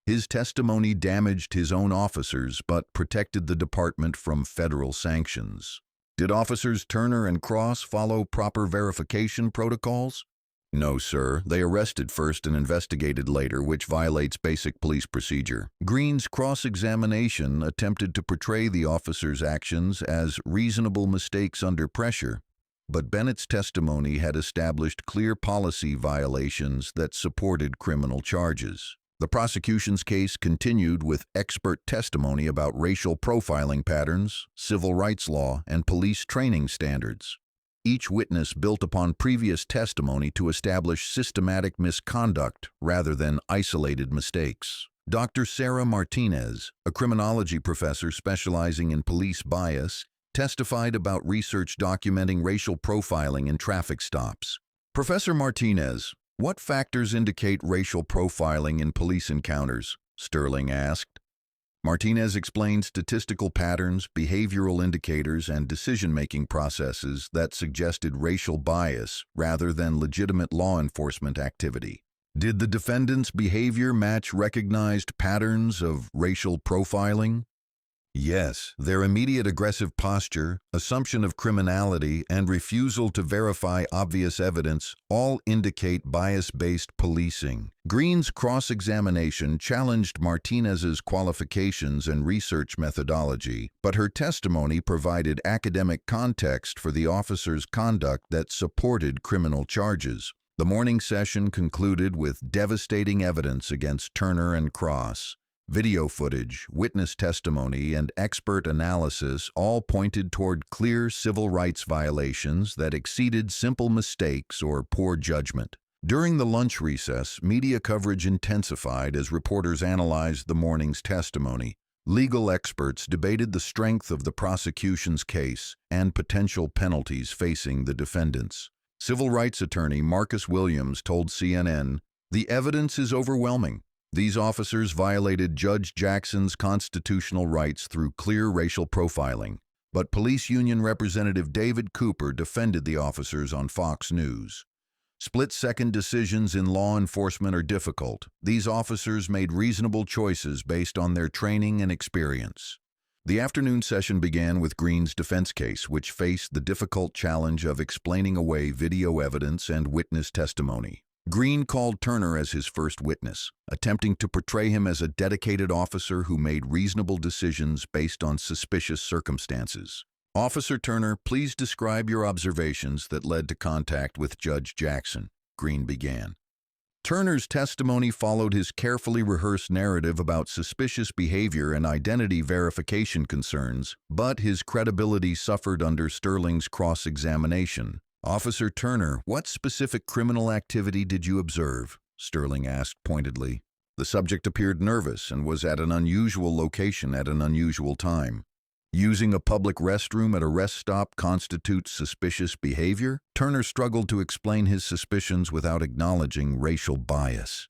His testimony damaged his own officers but protected the department from federal sanctions. "Did officers Turner and Cross follow proper verification protocols?" "No, sir. They arrested first and investigated later, which violates basic police procedure." Green's cross-examination attempted to portray the officers' actions as reasonable mistakes under pressure, but Bennett's testimony had established clear policy violations that supported criminal charges. The prosecution's case continued with expert testimony about racial profiling patterns, civil rights law, and police training standards. Each witness built upon previous testimony to establish systematic misconduct rather than isolated mistakes. Dr. Sarah Martinez, a criminology professor specializing in police bias, testified about research documenting racial profiling in traffic stops. "Professor Martinez, what factors indicate racial profiling in police encounters?" Sterling asked. Martinez explained statistical patterns, behavioral indicators, and decision-making processes that suggested racial bias rather than legitimate law enforcement activity. "Did the defendant's behavior match recognized patterns of racial profiling?" "Yes, their immediate aggressive posture, assumption of criminality, and refusal to verify obvious evidence all indicate bias-based policing." Green's cross-examination challenged Martinez's qualifications and research methodology, but her testimony provided academic context for the officer's conduct that supported criminal charges. The morning session concluded with devastating evidence against Turner and Cross. Video footage, witness testimony, and expert analysis all pointed toward clear civil rights violations that exceeded simple mistakes or poor judgment. During the lunch recess, media coverage intensified as reporters analyzed the morning's testimony. Legal experts debated the strength of the prosecution's case and potential penalties facing the defendants. Civil rights attorney Marcus Williams told CNN, "The evidence is overwhelming. These officers violated Judge Jackson's constitutional rights through clear racial profiling." But police union representative David Cooper defended the officers on Fox News. "Split-second decisions in law enforcement are difficult. These officers made reasonable choices based on their training and experience." The afternoon session began with Green's defense case, which faced the difficult challenge of explaining away video evidence and witness testimony. Green called Turner as his first witness, attempting to portray him as a dedicated officer who made reasonable decisions based on suspicious circumstances. "Officer Turner, please describe your observations that led to contact with Judge Jackson," Green began. Turner's testimony followed his carefully rehearsed narrative about suspicious behavior and identity verification concerns, but his credibility suffered under Sterling's cross-examination. "Officer Turner, what specific criminal activity did you observe?" Sterling asked pointedly. The subject appeared nervous and was at an unusual location at an unusual time. "Using a public restroom at a rest stop constitutes suspicious behavior?" Turner struggled to explain his suspicions without acknowledging racial bias.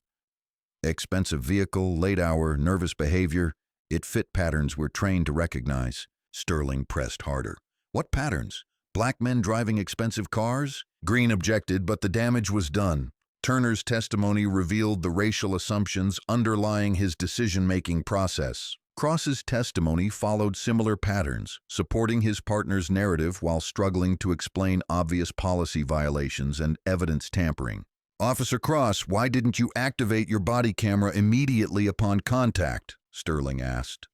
"Expensive vehicle, late hour, nervous behavior. It fit patterns we're trained to recognize." Sterling pressed harder. "What patterns? Black men driving expensive cars?" Green objected, but the damage was done. Turner's testimony revealed the racial assumptions underlying his decision-making process. Cross's testimony followed similar patterns, supporting his partner's narrative while struggling to explain obvious policy violations and evidence tampering. "Officer Cross, why didn't you activate your body camera immediately upon contact?" Sterling asked.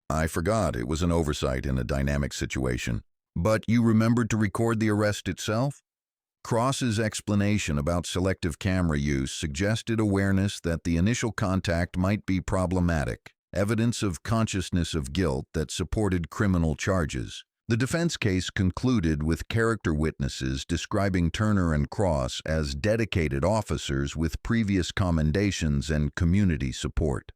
"I forgot. It was an oversight in a dynamic situation." "But you remembered to record the arrest itself?" Cross's explanation about selective camera use suggested awareness that the initial contact might be problematic, evidence of consciousness of guilt that supported criminal charges. The defense case concluded with character witnesses describing Turner and Cross as dedicated officers with previous commendations and community support.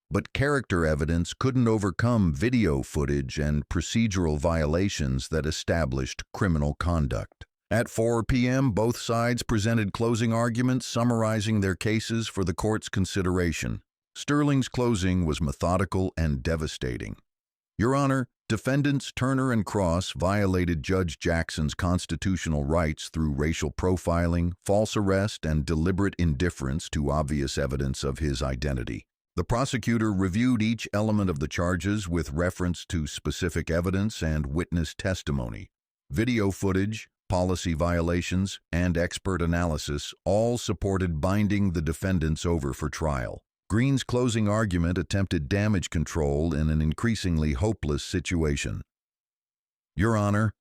But character evidence couldn't overcome video footage and procedural violations that established criminal conduct. At 4 p.m., both sides presented closing arguments summarizing their cases for the court's consideration. Sterling's closing was methodical and devastating. "Your Honor, defendants Turner and Cross violated Judge Jackson's constitutional rights through racial profiling, false arrest, and deliberate indifference to obvious evidence of his identity. The prosecutor reviewed each element of the charges with reference to specific evidence and witness testimony. Video footage, policy violations, and expert analysis all supported binding the defendants over for trial." Green's closing argument attempted damage control in an increasingly hopeless situation. "Your Honor,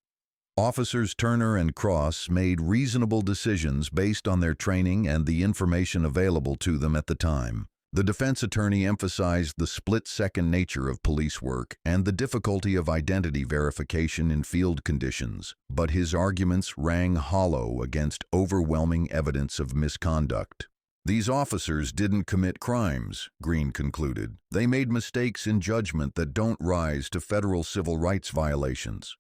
Officers Turner and Cross made reasonable decisions based on their training and the information available to them at the time. The defense attorney emphasized the split-second nature of police work and the difficulty of identity verification in field conditions, but his arguments rang hollow against overwhelming evidence of misconduct. "These officers didn't commit crimes," Green concluded. "They made mistakes in judgment that don't rise to federal civil rights violations."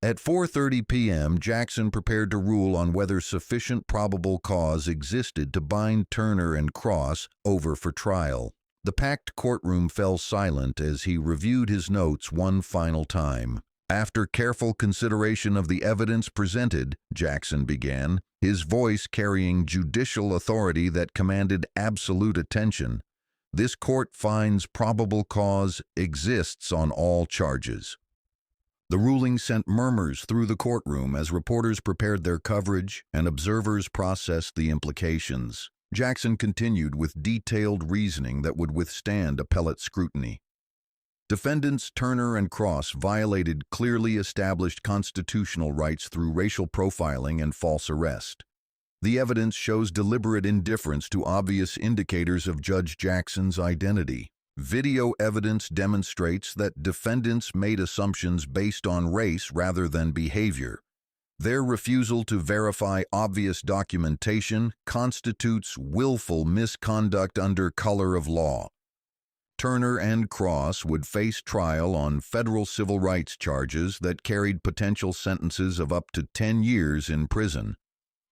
At 4:30 p.m., Jackson prepared to rule on whether sufficient probable cause existed to bind Turner and Cross over for trial. The packed courtroom fell silent as he reviewed his notes one final time. "After careful consideration of the evidence presented," Jackson began, his voice carrying judicial authority that commanded absolute attention, "this court finds probable cause exists on all charges." The ruling sent murmurs through the courtroom as reporters prepared their coverage and observers processed the implications. Jackson continued with detailed reasoning that would withstand appellate scrutiny. "Defendants Turner and Cross violated clearly established constitutional rights through racial profiling and false arrest. The evidence shows deliberate indifference to obvious indicators of Judge Jackson's identity. Video evidence demonstrates that defendants made assumptions based on race rather than behavior. Their refusal to verify obvious documentation constitutes willful misconduct under color of law." Turner and Cross would face trial on federal civil rights charges that carried potential sentences of up to 10 years in prison.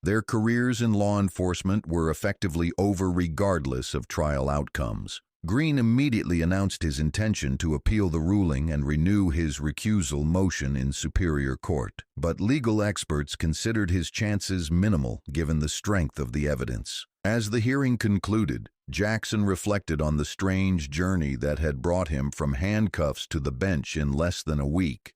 Their careers in law enforcement were effectively over regardless of trial outcomes. Green immediately announced his intention to appeal the ruling and renew his recusal motion in Superior Court, but legal experts considered his chances minimal given the strength of the evidence. As the hearing concluded, Jackson reflected on the strange journey that had brought him from handcuffs to the bench in less than a week.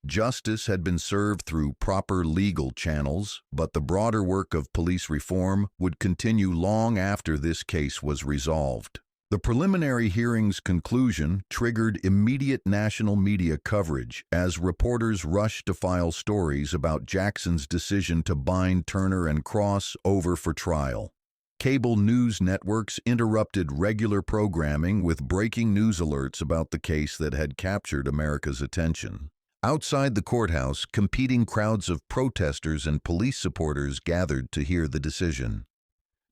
Justice had been served through proper legal channels, but the broader work of police reform would continue long after this case was resolved. The preliminary hearing's conclusion triggered immediate national media coverage as reporters rushed to file stories about Jackson's decision to bind Turner and Cross over for trial. Cable news networks interrupted regular programming with breaking news alerts about the case that had captured America's attention. Outside the courthouse, competing crowds of protesters and police supporters gathered to hear the decision.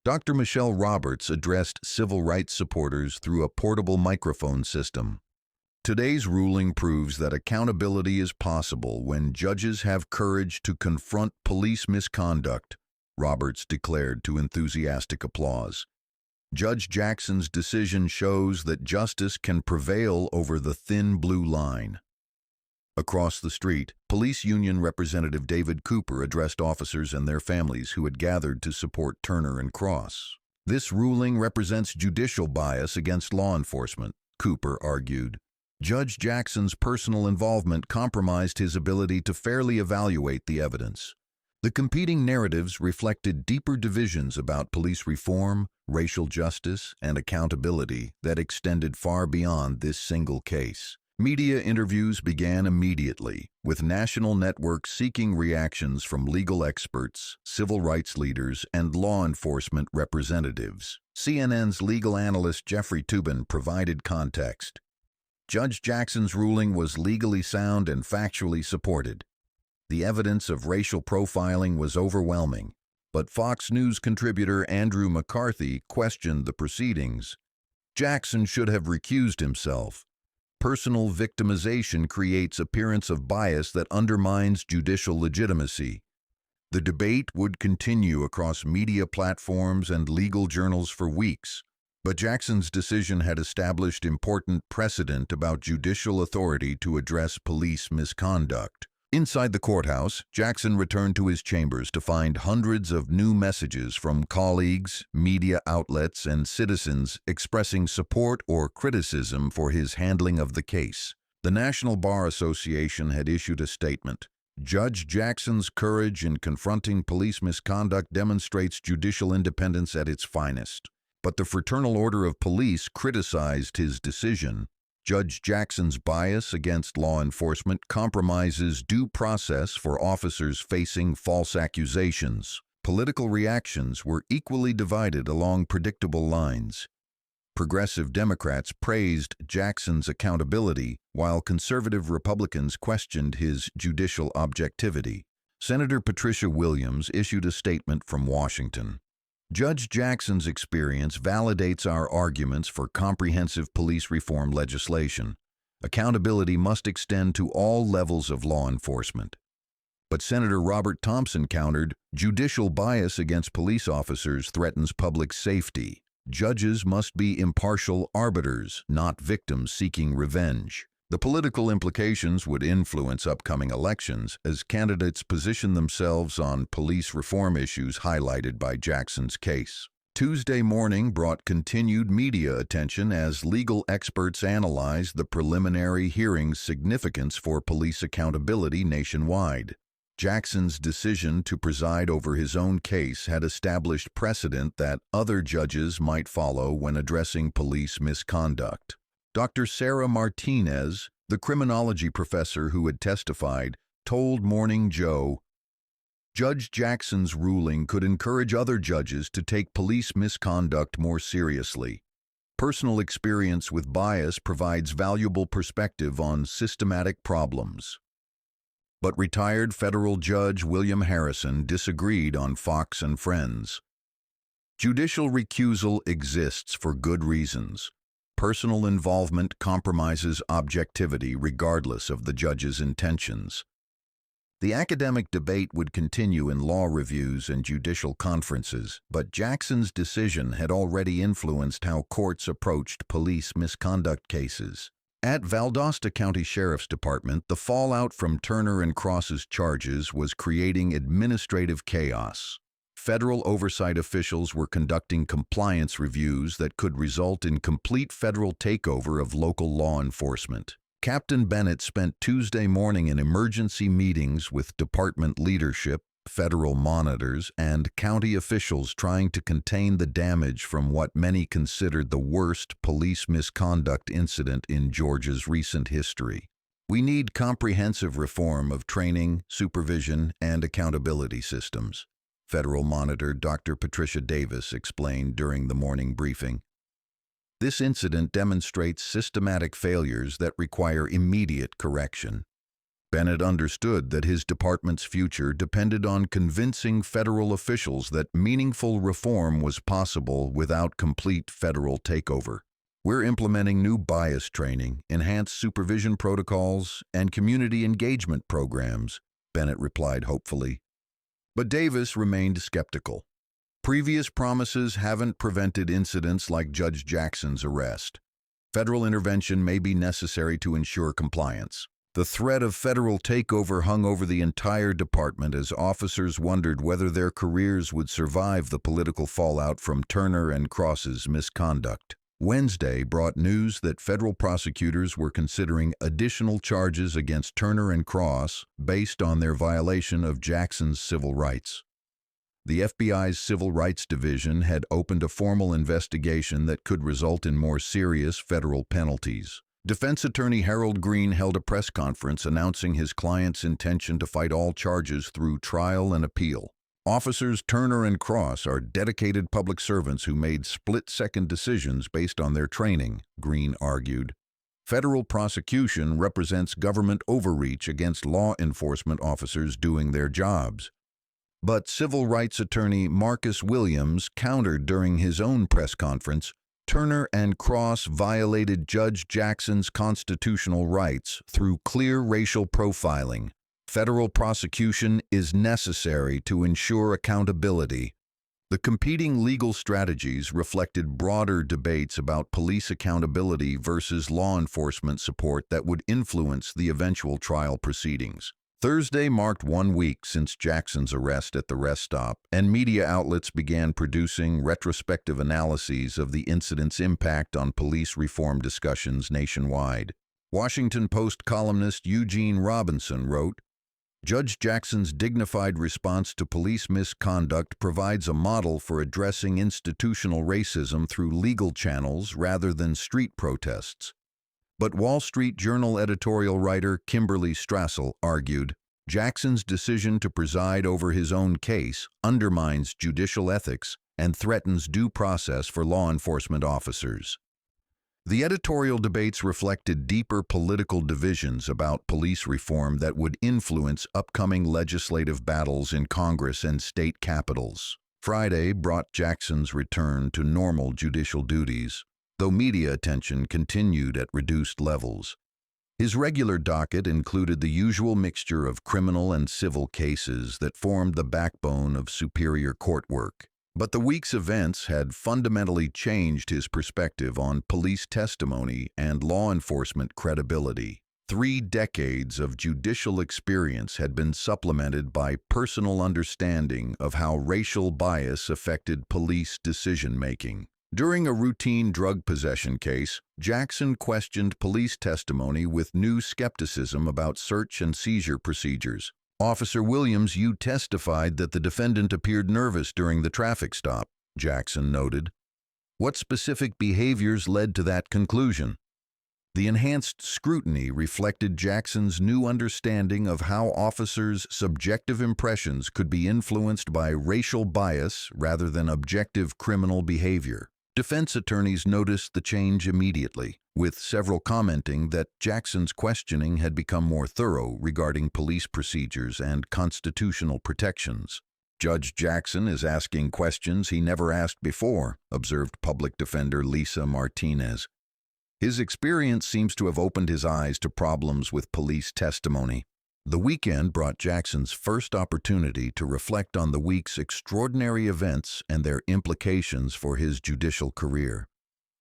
Dr. Michelle Roberts addressed civil rights supporters through a portable microphone system. Today's ruling proves that accountability is possible when judges have courage to confront police misconduct, Roberts declared to enthusiastic applause. Judge Jackson's decision shows that justice can prevail over the thin blue line. Across the street, police union representative David Cooper addressed officers and their families who had gathered to support Turner and Cross. This ruling represents judicial bias against law enforcement, Cooper argued. Judge Jackson's personal involvement compromised his ability to fairly evaluate the evidence. The competing narratives reflected deeper divisions about police reform, racial justice, and accountability that extended far beyond this single case. Media interviews began immediately, with national networks seeking reactions from legal experts, civil rights leaders, and law enforcement representatives. CNN's legal analyst Jeffrey Toobin provided context. Judge Jackson's ruling was legally sound and factually supported. The evidence of racial profiling was overwhelming, but Fox News contributor Andrew McCarthy questioned the proceedings. Jackson should have recused himself. Personal victimization creates appearance of bias that undermines judicial legitimacy. The debate would continue across media platforms and legal journals for weeks, but Jackson's decision had established important precedent about judicial authority to address police misconduct. Inside the courthouse, Jackson returned to his chambers to find hundreds of new messages from colleagues, media outlets, and citizens expressing support or criticism for his handling of the case. The National Bar Association had issued a statement. Judge Jackson's courage in confronting police misconduct demonstrates judicial independence at its finest. But the Fraternal Order of Police criticized his decision. Judge Jackson's bias against law enforcement compromises due process for officers facing false accusations. Political reactions were equally divided along predictable lines. Progressive Democrats praised Jackson's accountability, while conservative Republicans questioned his judicial objectivity. Senator Patricia Williams issued a statement from Washington. Judge Jackson's experience validates our arguments for comprehensive police reform legislation. Accountability must extend to all levels of law enforcement. But Senator Robert Thompson countered, judicial bias against police officers threatens public safety. Judges must be impartial arbiters, not victims seeking revenge. The political implications would influence upcoming elections as candidates position themselves on police reform issues highlighted by Jackson's case. Tuesday morning brought continued media attention as legal experts analyzed the preliminary hearing's significance for police accountability nationwide. Jackson's decision to preside over his own case had established precedent that other judges might follow when addressing police misconduct. Dr. Sarah Martinez, the criminology professor who had testified, told Morning Joe, Judge Jackson's ruling could encourage other judges to take police misconduct more seriously. Personal experience with bias provides valuable perspective on systematic problems. But retired federal judge William Harrison disagreed on Fox and Friends. Judicial recusal exists for good reasons. Personal involvement compromises objectivity regardless of the judge's intentions. The academic debate would continue in law reviews and judicial conferences, but Jackson's decision had already influenced how courts approached police misconduct cases. At Valdosta County Sheriff's Department, the fallout from Turner and Cross's charges was creating administrative chaos. federal oversight officials were conducting compliance reviews that could result in complete federal takeover of local law enforcement. Captain Bennett spent Tuesday morning in emergency meetings with department leadership, federal monitors, and county officials trying to contain the damage from what many considered the worst police misconduct incident in Georgia's recent history. We need comprehensive reform of training, supervision, and accountability systems, Federal Monitor Dr. Patricia Davis explained during the morning briefing. This incident demonstrates systematic failures that require immediate correction. Bennett understood that his department's future depended on convincing federal officials that meaningful reform was possible without complete federal takeover. We're implementing new bias training, enhanced supervision protocols, and community engagement programs, Bennett replied hopefully. But Davis remained skeptical. Previous promises haven't prevented incidents like Judge Jackson's arrest. Federal intervention may be necessary to ensure compliance. The threat of federal takeover hung over the entire department as officers wondered whether their careers would survive the political fallout from Turner and Cross's misconduct. Wednesday brought news that federal prosecutors were considering additional charges against Turner and Cross based on their violation of Jackson's civil rights. The FBI's Civil Rights Division had opened a formal investigation that could result in more serious federal penalties. Defense attorney Harold Green held a press conference announcing his client's intention to fight all charges through trial and appeal. Officers Turner and Cross are dedicated public servants who made split-second decisions based on their training, Green argued. Federal prosecution represents government overreach against law enforcement officers doing their jobs. But civil rights attorney Marcus Williams countered during his own press conference, Turner and Cross violated Judge Jackson's constitutional rights through clear racial profiling. Federal prosecution is necessary to ensure accountability. The competing legal strategies reflected broader debates about police accountability versus law enforcement support that would influence the eventual trial proceedings. Thursday marked 1 week since Jackson's arrest at the rest stop, and media outlets began producing retrospective analyses of the incident's impact on police reform discussions nationwide. Washington Post columnist Eugene Robinson wrote, Judge Jackson's dignified response to police misconduct provides a model for addressing institutional racism through legal channels rather than street protests. But Wall Street Journal editorial writer Kimberly Strassel argued, Jackson's decision to preside over his own case undermines judicial ethics and threatens due process for law enforcement officers. The editorial debates reflected deeper political divisions about police reform that would influence upcoming legislative battles in Congress and state capitals. Friday brought Jackson's return to normal judicial duties, though media attention continued at reduced levels. His regular docket included the usual mixture of criminal and civil cases that formed the backbone of Superior Court work. But the week's events had fundamentally changed his perspective on police testimony and law enforcement credibility. 3 decades of judicial experience had been supplemented by personal understanding of how racial bias affected police decision-making. During a routine drug possession case, Jackson questioned police testimony with new skepticism about search and seizure procedures. Officer Williams, you testified that the defendant appeared nervous during the traffic stop, Jackson noted. What specific behaviors led to that conclusion? The enhanced scrutiny reflected Jackson's new understanding of how officers' subjective impressions could be influenced by racial bias rather than objective criminal behavior. Defense attorneys noticed the change immediately, with several commenting that Jackson's questioning had become more thorough regarding police procedures and constitutional protections. Judge Jackson is asking questions he never asked before, observed public defender Lisa Martinez. His experience seems to have opened his eyes to problems with police testimony. The weekend brought Jackson's first opportunity to reflect on the week's extraordinary events and their implications for his judicial career.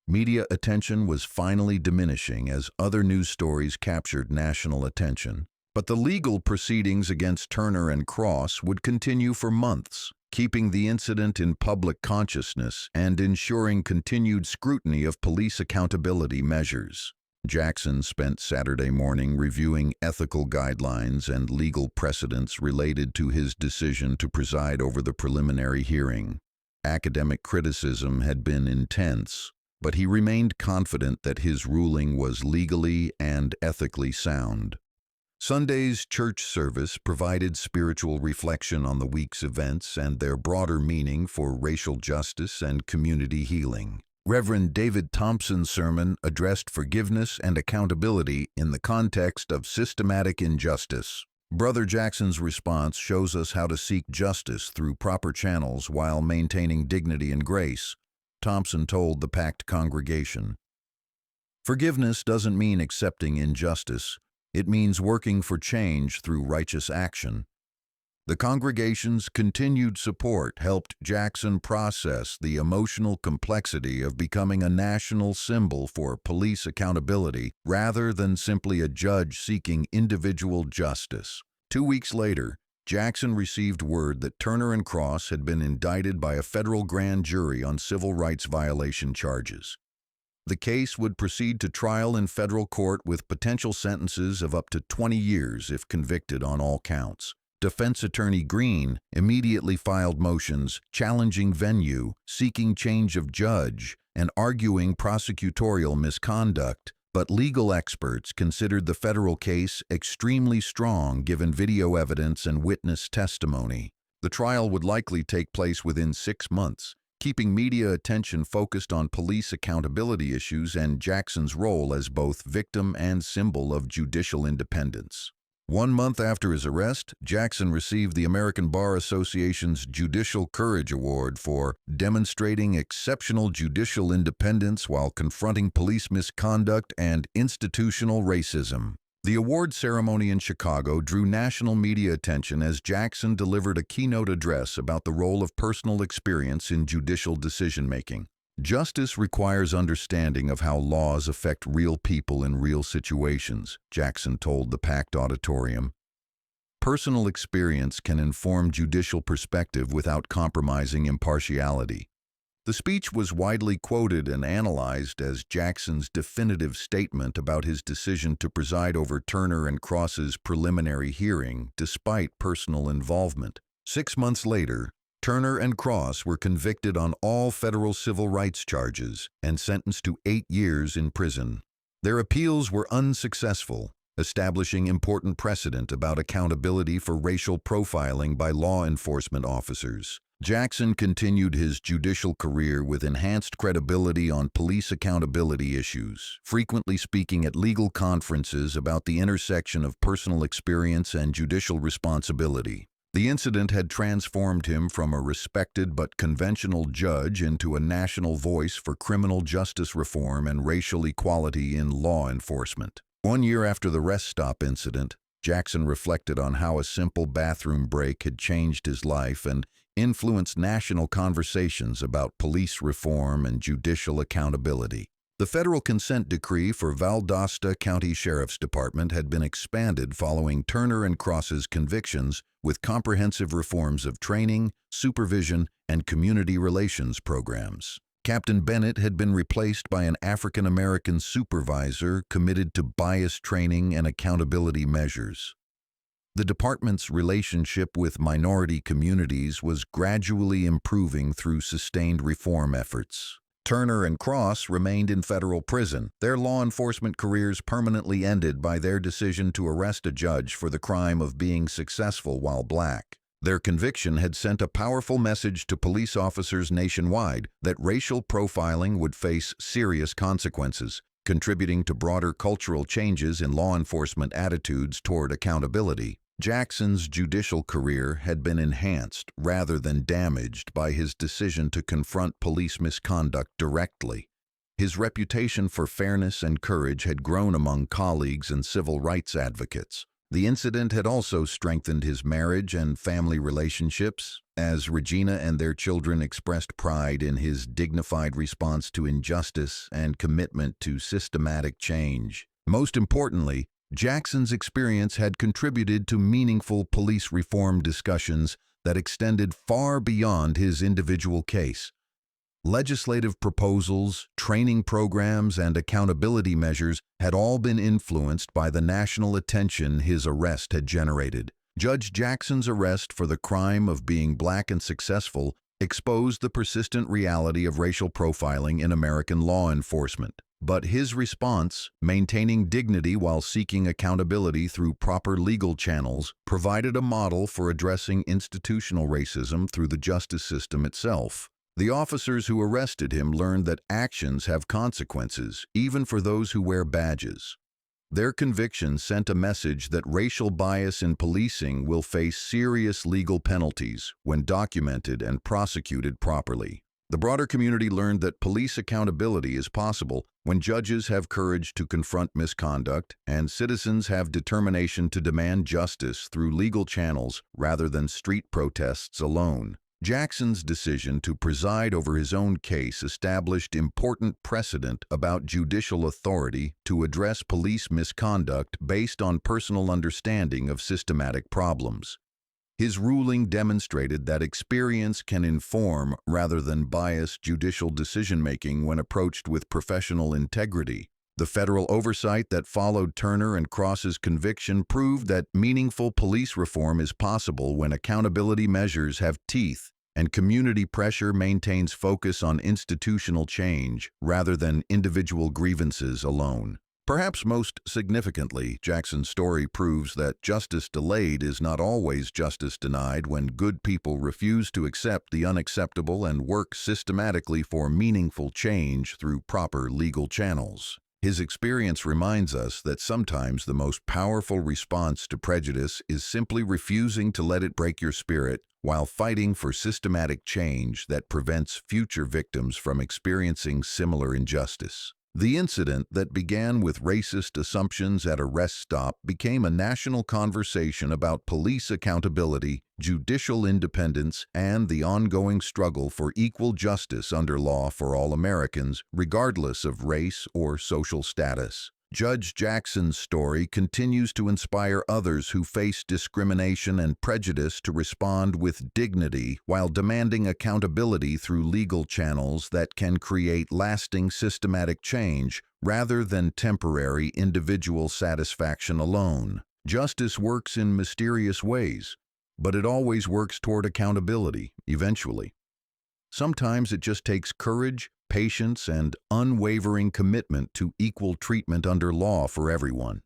Media attention was finally diminishing as other news stories captured national attention, but the legal proceedings against Turner and Cross would continue for months. keeping the incident in public consciousness and ensuring continued scrutiny of police accountability measures. Jackson spent Saturday morning reviewing ethical guidelines and legal precedents related to his decision to preside over the preliminary hearing. Academic criticism had been intense, but he remained confident that his ruling was legally and ethically sound. Sunday's church service provided spiritual reflection on the week's events and their broader meaning for racial justice and community healing. Reverend David Thompson's sermon addressed forgiveness and accountability in the context of systematic injustice. Brother Jackson's response shows us how to seek justice through proper channels while maintaining dignity and grace, Thompson told the packed congregation. Forgiveness doesn't mean accepting injustice. It means working for change through righteous action. The congregation's continued support helped Jackson process the emotional complexity of becoming a national symbol for police accountability rather than simply a judge seeking individual justice. 2 weeks later, Jackson received word that Turner and Cross had been indicted by a federal grand jury on civil rights violation charges. The case would proceed to trial in federal court with potential sentences of up to 20 years if convicted on all counts. Defense attorney Green immediately filed motions challenging venue, seeking change of judge, and arguing prosecutorial misconduct, but legal experts considered the federal case extremely strong given video evidence and witness testimony. The trial would likely take place within 6 months, keeping media attention focused on police accountability issues and Jackson's role as both victim and symbol of judicial independence. 1 month after his arrest, Jackson received the American Bar Association's Judicial Courage Award for demonstrating exceptional judicial independence while confronting police misconduct and institutional racism. The award ceremony in Chicago drew national media attention as Jackson delivered a keynote address about the role of personal experience in judicial decision-making. Justice requires understanding of how laws affect real people in real situations, Jackson told the packed auditorium. Personal experience can inform judicial perspective without compromising impartiality. The speech was widely quoted and analyzed as Jackson's definitive statement about his decision to preside over Turner and Cross's preliminary hearing despite personal involvement. 6 months later, Turner and Cross were convicted on all federal civil rights charges and sentenced to 8 years in prison. Their appeals were unsuccessful, establishing important precedent about accountability for racial profiling by law enforcement officers. Jackson continued his judicial career with enhanced credibility on police accountability issues, frequently speaking at legal conferences about the intersection of personal experience and judicial responsibility. The incident had transformed him from a respected but conventional judge into a national voice for criminal justice reform and racial equality in law enforcement. 1 year after the rest stop incident, Jackson reflected on how a simple bathroom break had changed his life and influenced national conversations about police reform and judicial accountability. The federal consent decree for Valdosta County Sheriff's Department had been expanded following Turner and Cross's convictions with comprehensive reforms of training, supervision, and community relations programs. Captain Bennett had been replaced by an African-American supervisor committed to bias training and accountability measures. The department's relationship with minority communities was gradually improving through sustained reform efforts. Turner and Cross remained in federal prison, their law enforcement careers permanently ended by their decision to arrest a judge for the crime of being successful while black. Their conviction had sent a powerful message to police officers nationwide that racial profiling would face serious consequences, contributing to broader cultural changes in law enforcement attitudes toward accountability. Jackson's judicial career had been enhanced rather than damaged by his decision to confront police misconduct directly. His reputation for fairness and courage had grown among colleagues and civil rights advocates. The incident had also strengthened his marriage and family relationships, as Regina and their children expressed pride in his dignified response to injustice and commitment to systematic change. Most importantly, Jackson's experience had contributed to meaningful police reform discussions that extended far beyond his individual case. Legislative proposals, training programs, and accountability measures had all been influenced by the national attention his arrest had generated. Judge Jackson's arrest for the crime of being black and successful exposed the persistent reality of racial profiling in American law enforcement. But his response, maintaining dignity while seeking accountability through proper legal channels, provided a model for addressing institutional racism through the justice system itself. The officers who arrested him learned that actions have consequences, even for those who wear badges. Their conviction sent a message that racial bias in policing will face serious legal penalties when documented and prosecuted properly. The broader community learned that police accountability is possible when judges have courage to confront misconduct and citizens have determination to demand justice through legal channels rather than street protests alone. Jackson's decision to preside over his own case established important precedent about judicial authority to address police misconduct based on personal understanding of systematic problems. His ruling demonstrated that experience can inform rather than bias judicial decision-making when approached with professional integrity. The federal oversight that followed Turner and Cross's conviction proved that meaningful police reform is possible when accountability measures have teeth and community pressure maintains focus on institutional change rather than individual grievances alone. Perhaps most significantly, Jackson's story proves that justice delayed is not always justice denied when good people refuse to accept the unacceptable and work systematically for meaningful change through proper legal channels. His experience reminds us that sometimes the most powerful response to prejudice is simply refusing to let it break your spirit while fighting for systematic change that prevents future victims from experiencing similar injustice. The incident that began with racist assumptions at a rest stop became a national conversation about police accountability, judicial independence, and the ongoing struggle for equal justice under law for all Americans, regardless of race or social status. Judge Jackson's story continues to inspire others who face discrimination and prejudice to respond with dignity while demanding accountability through legal channels that can create lasting systematic change rather than temporary individual satisfaction alone. Justice works in mysterious ways, but it always works toward accountability, eventually. Sometimes it just takes courage, patience, and unwavering commitment to equal treatment under law for everyone.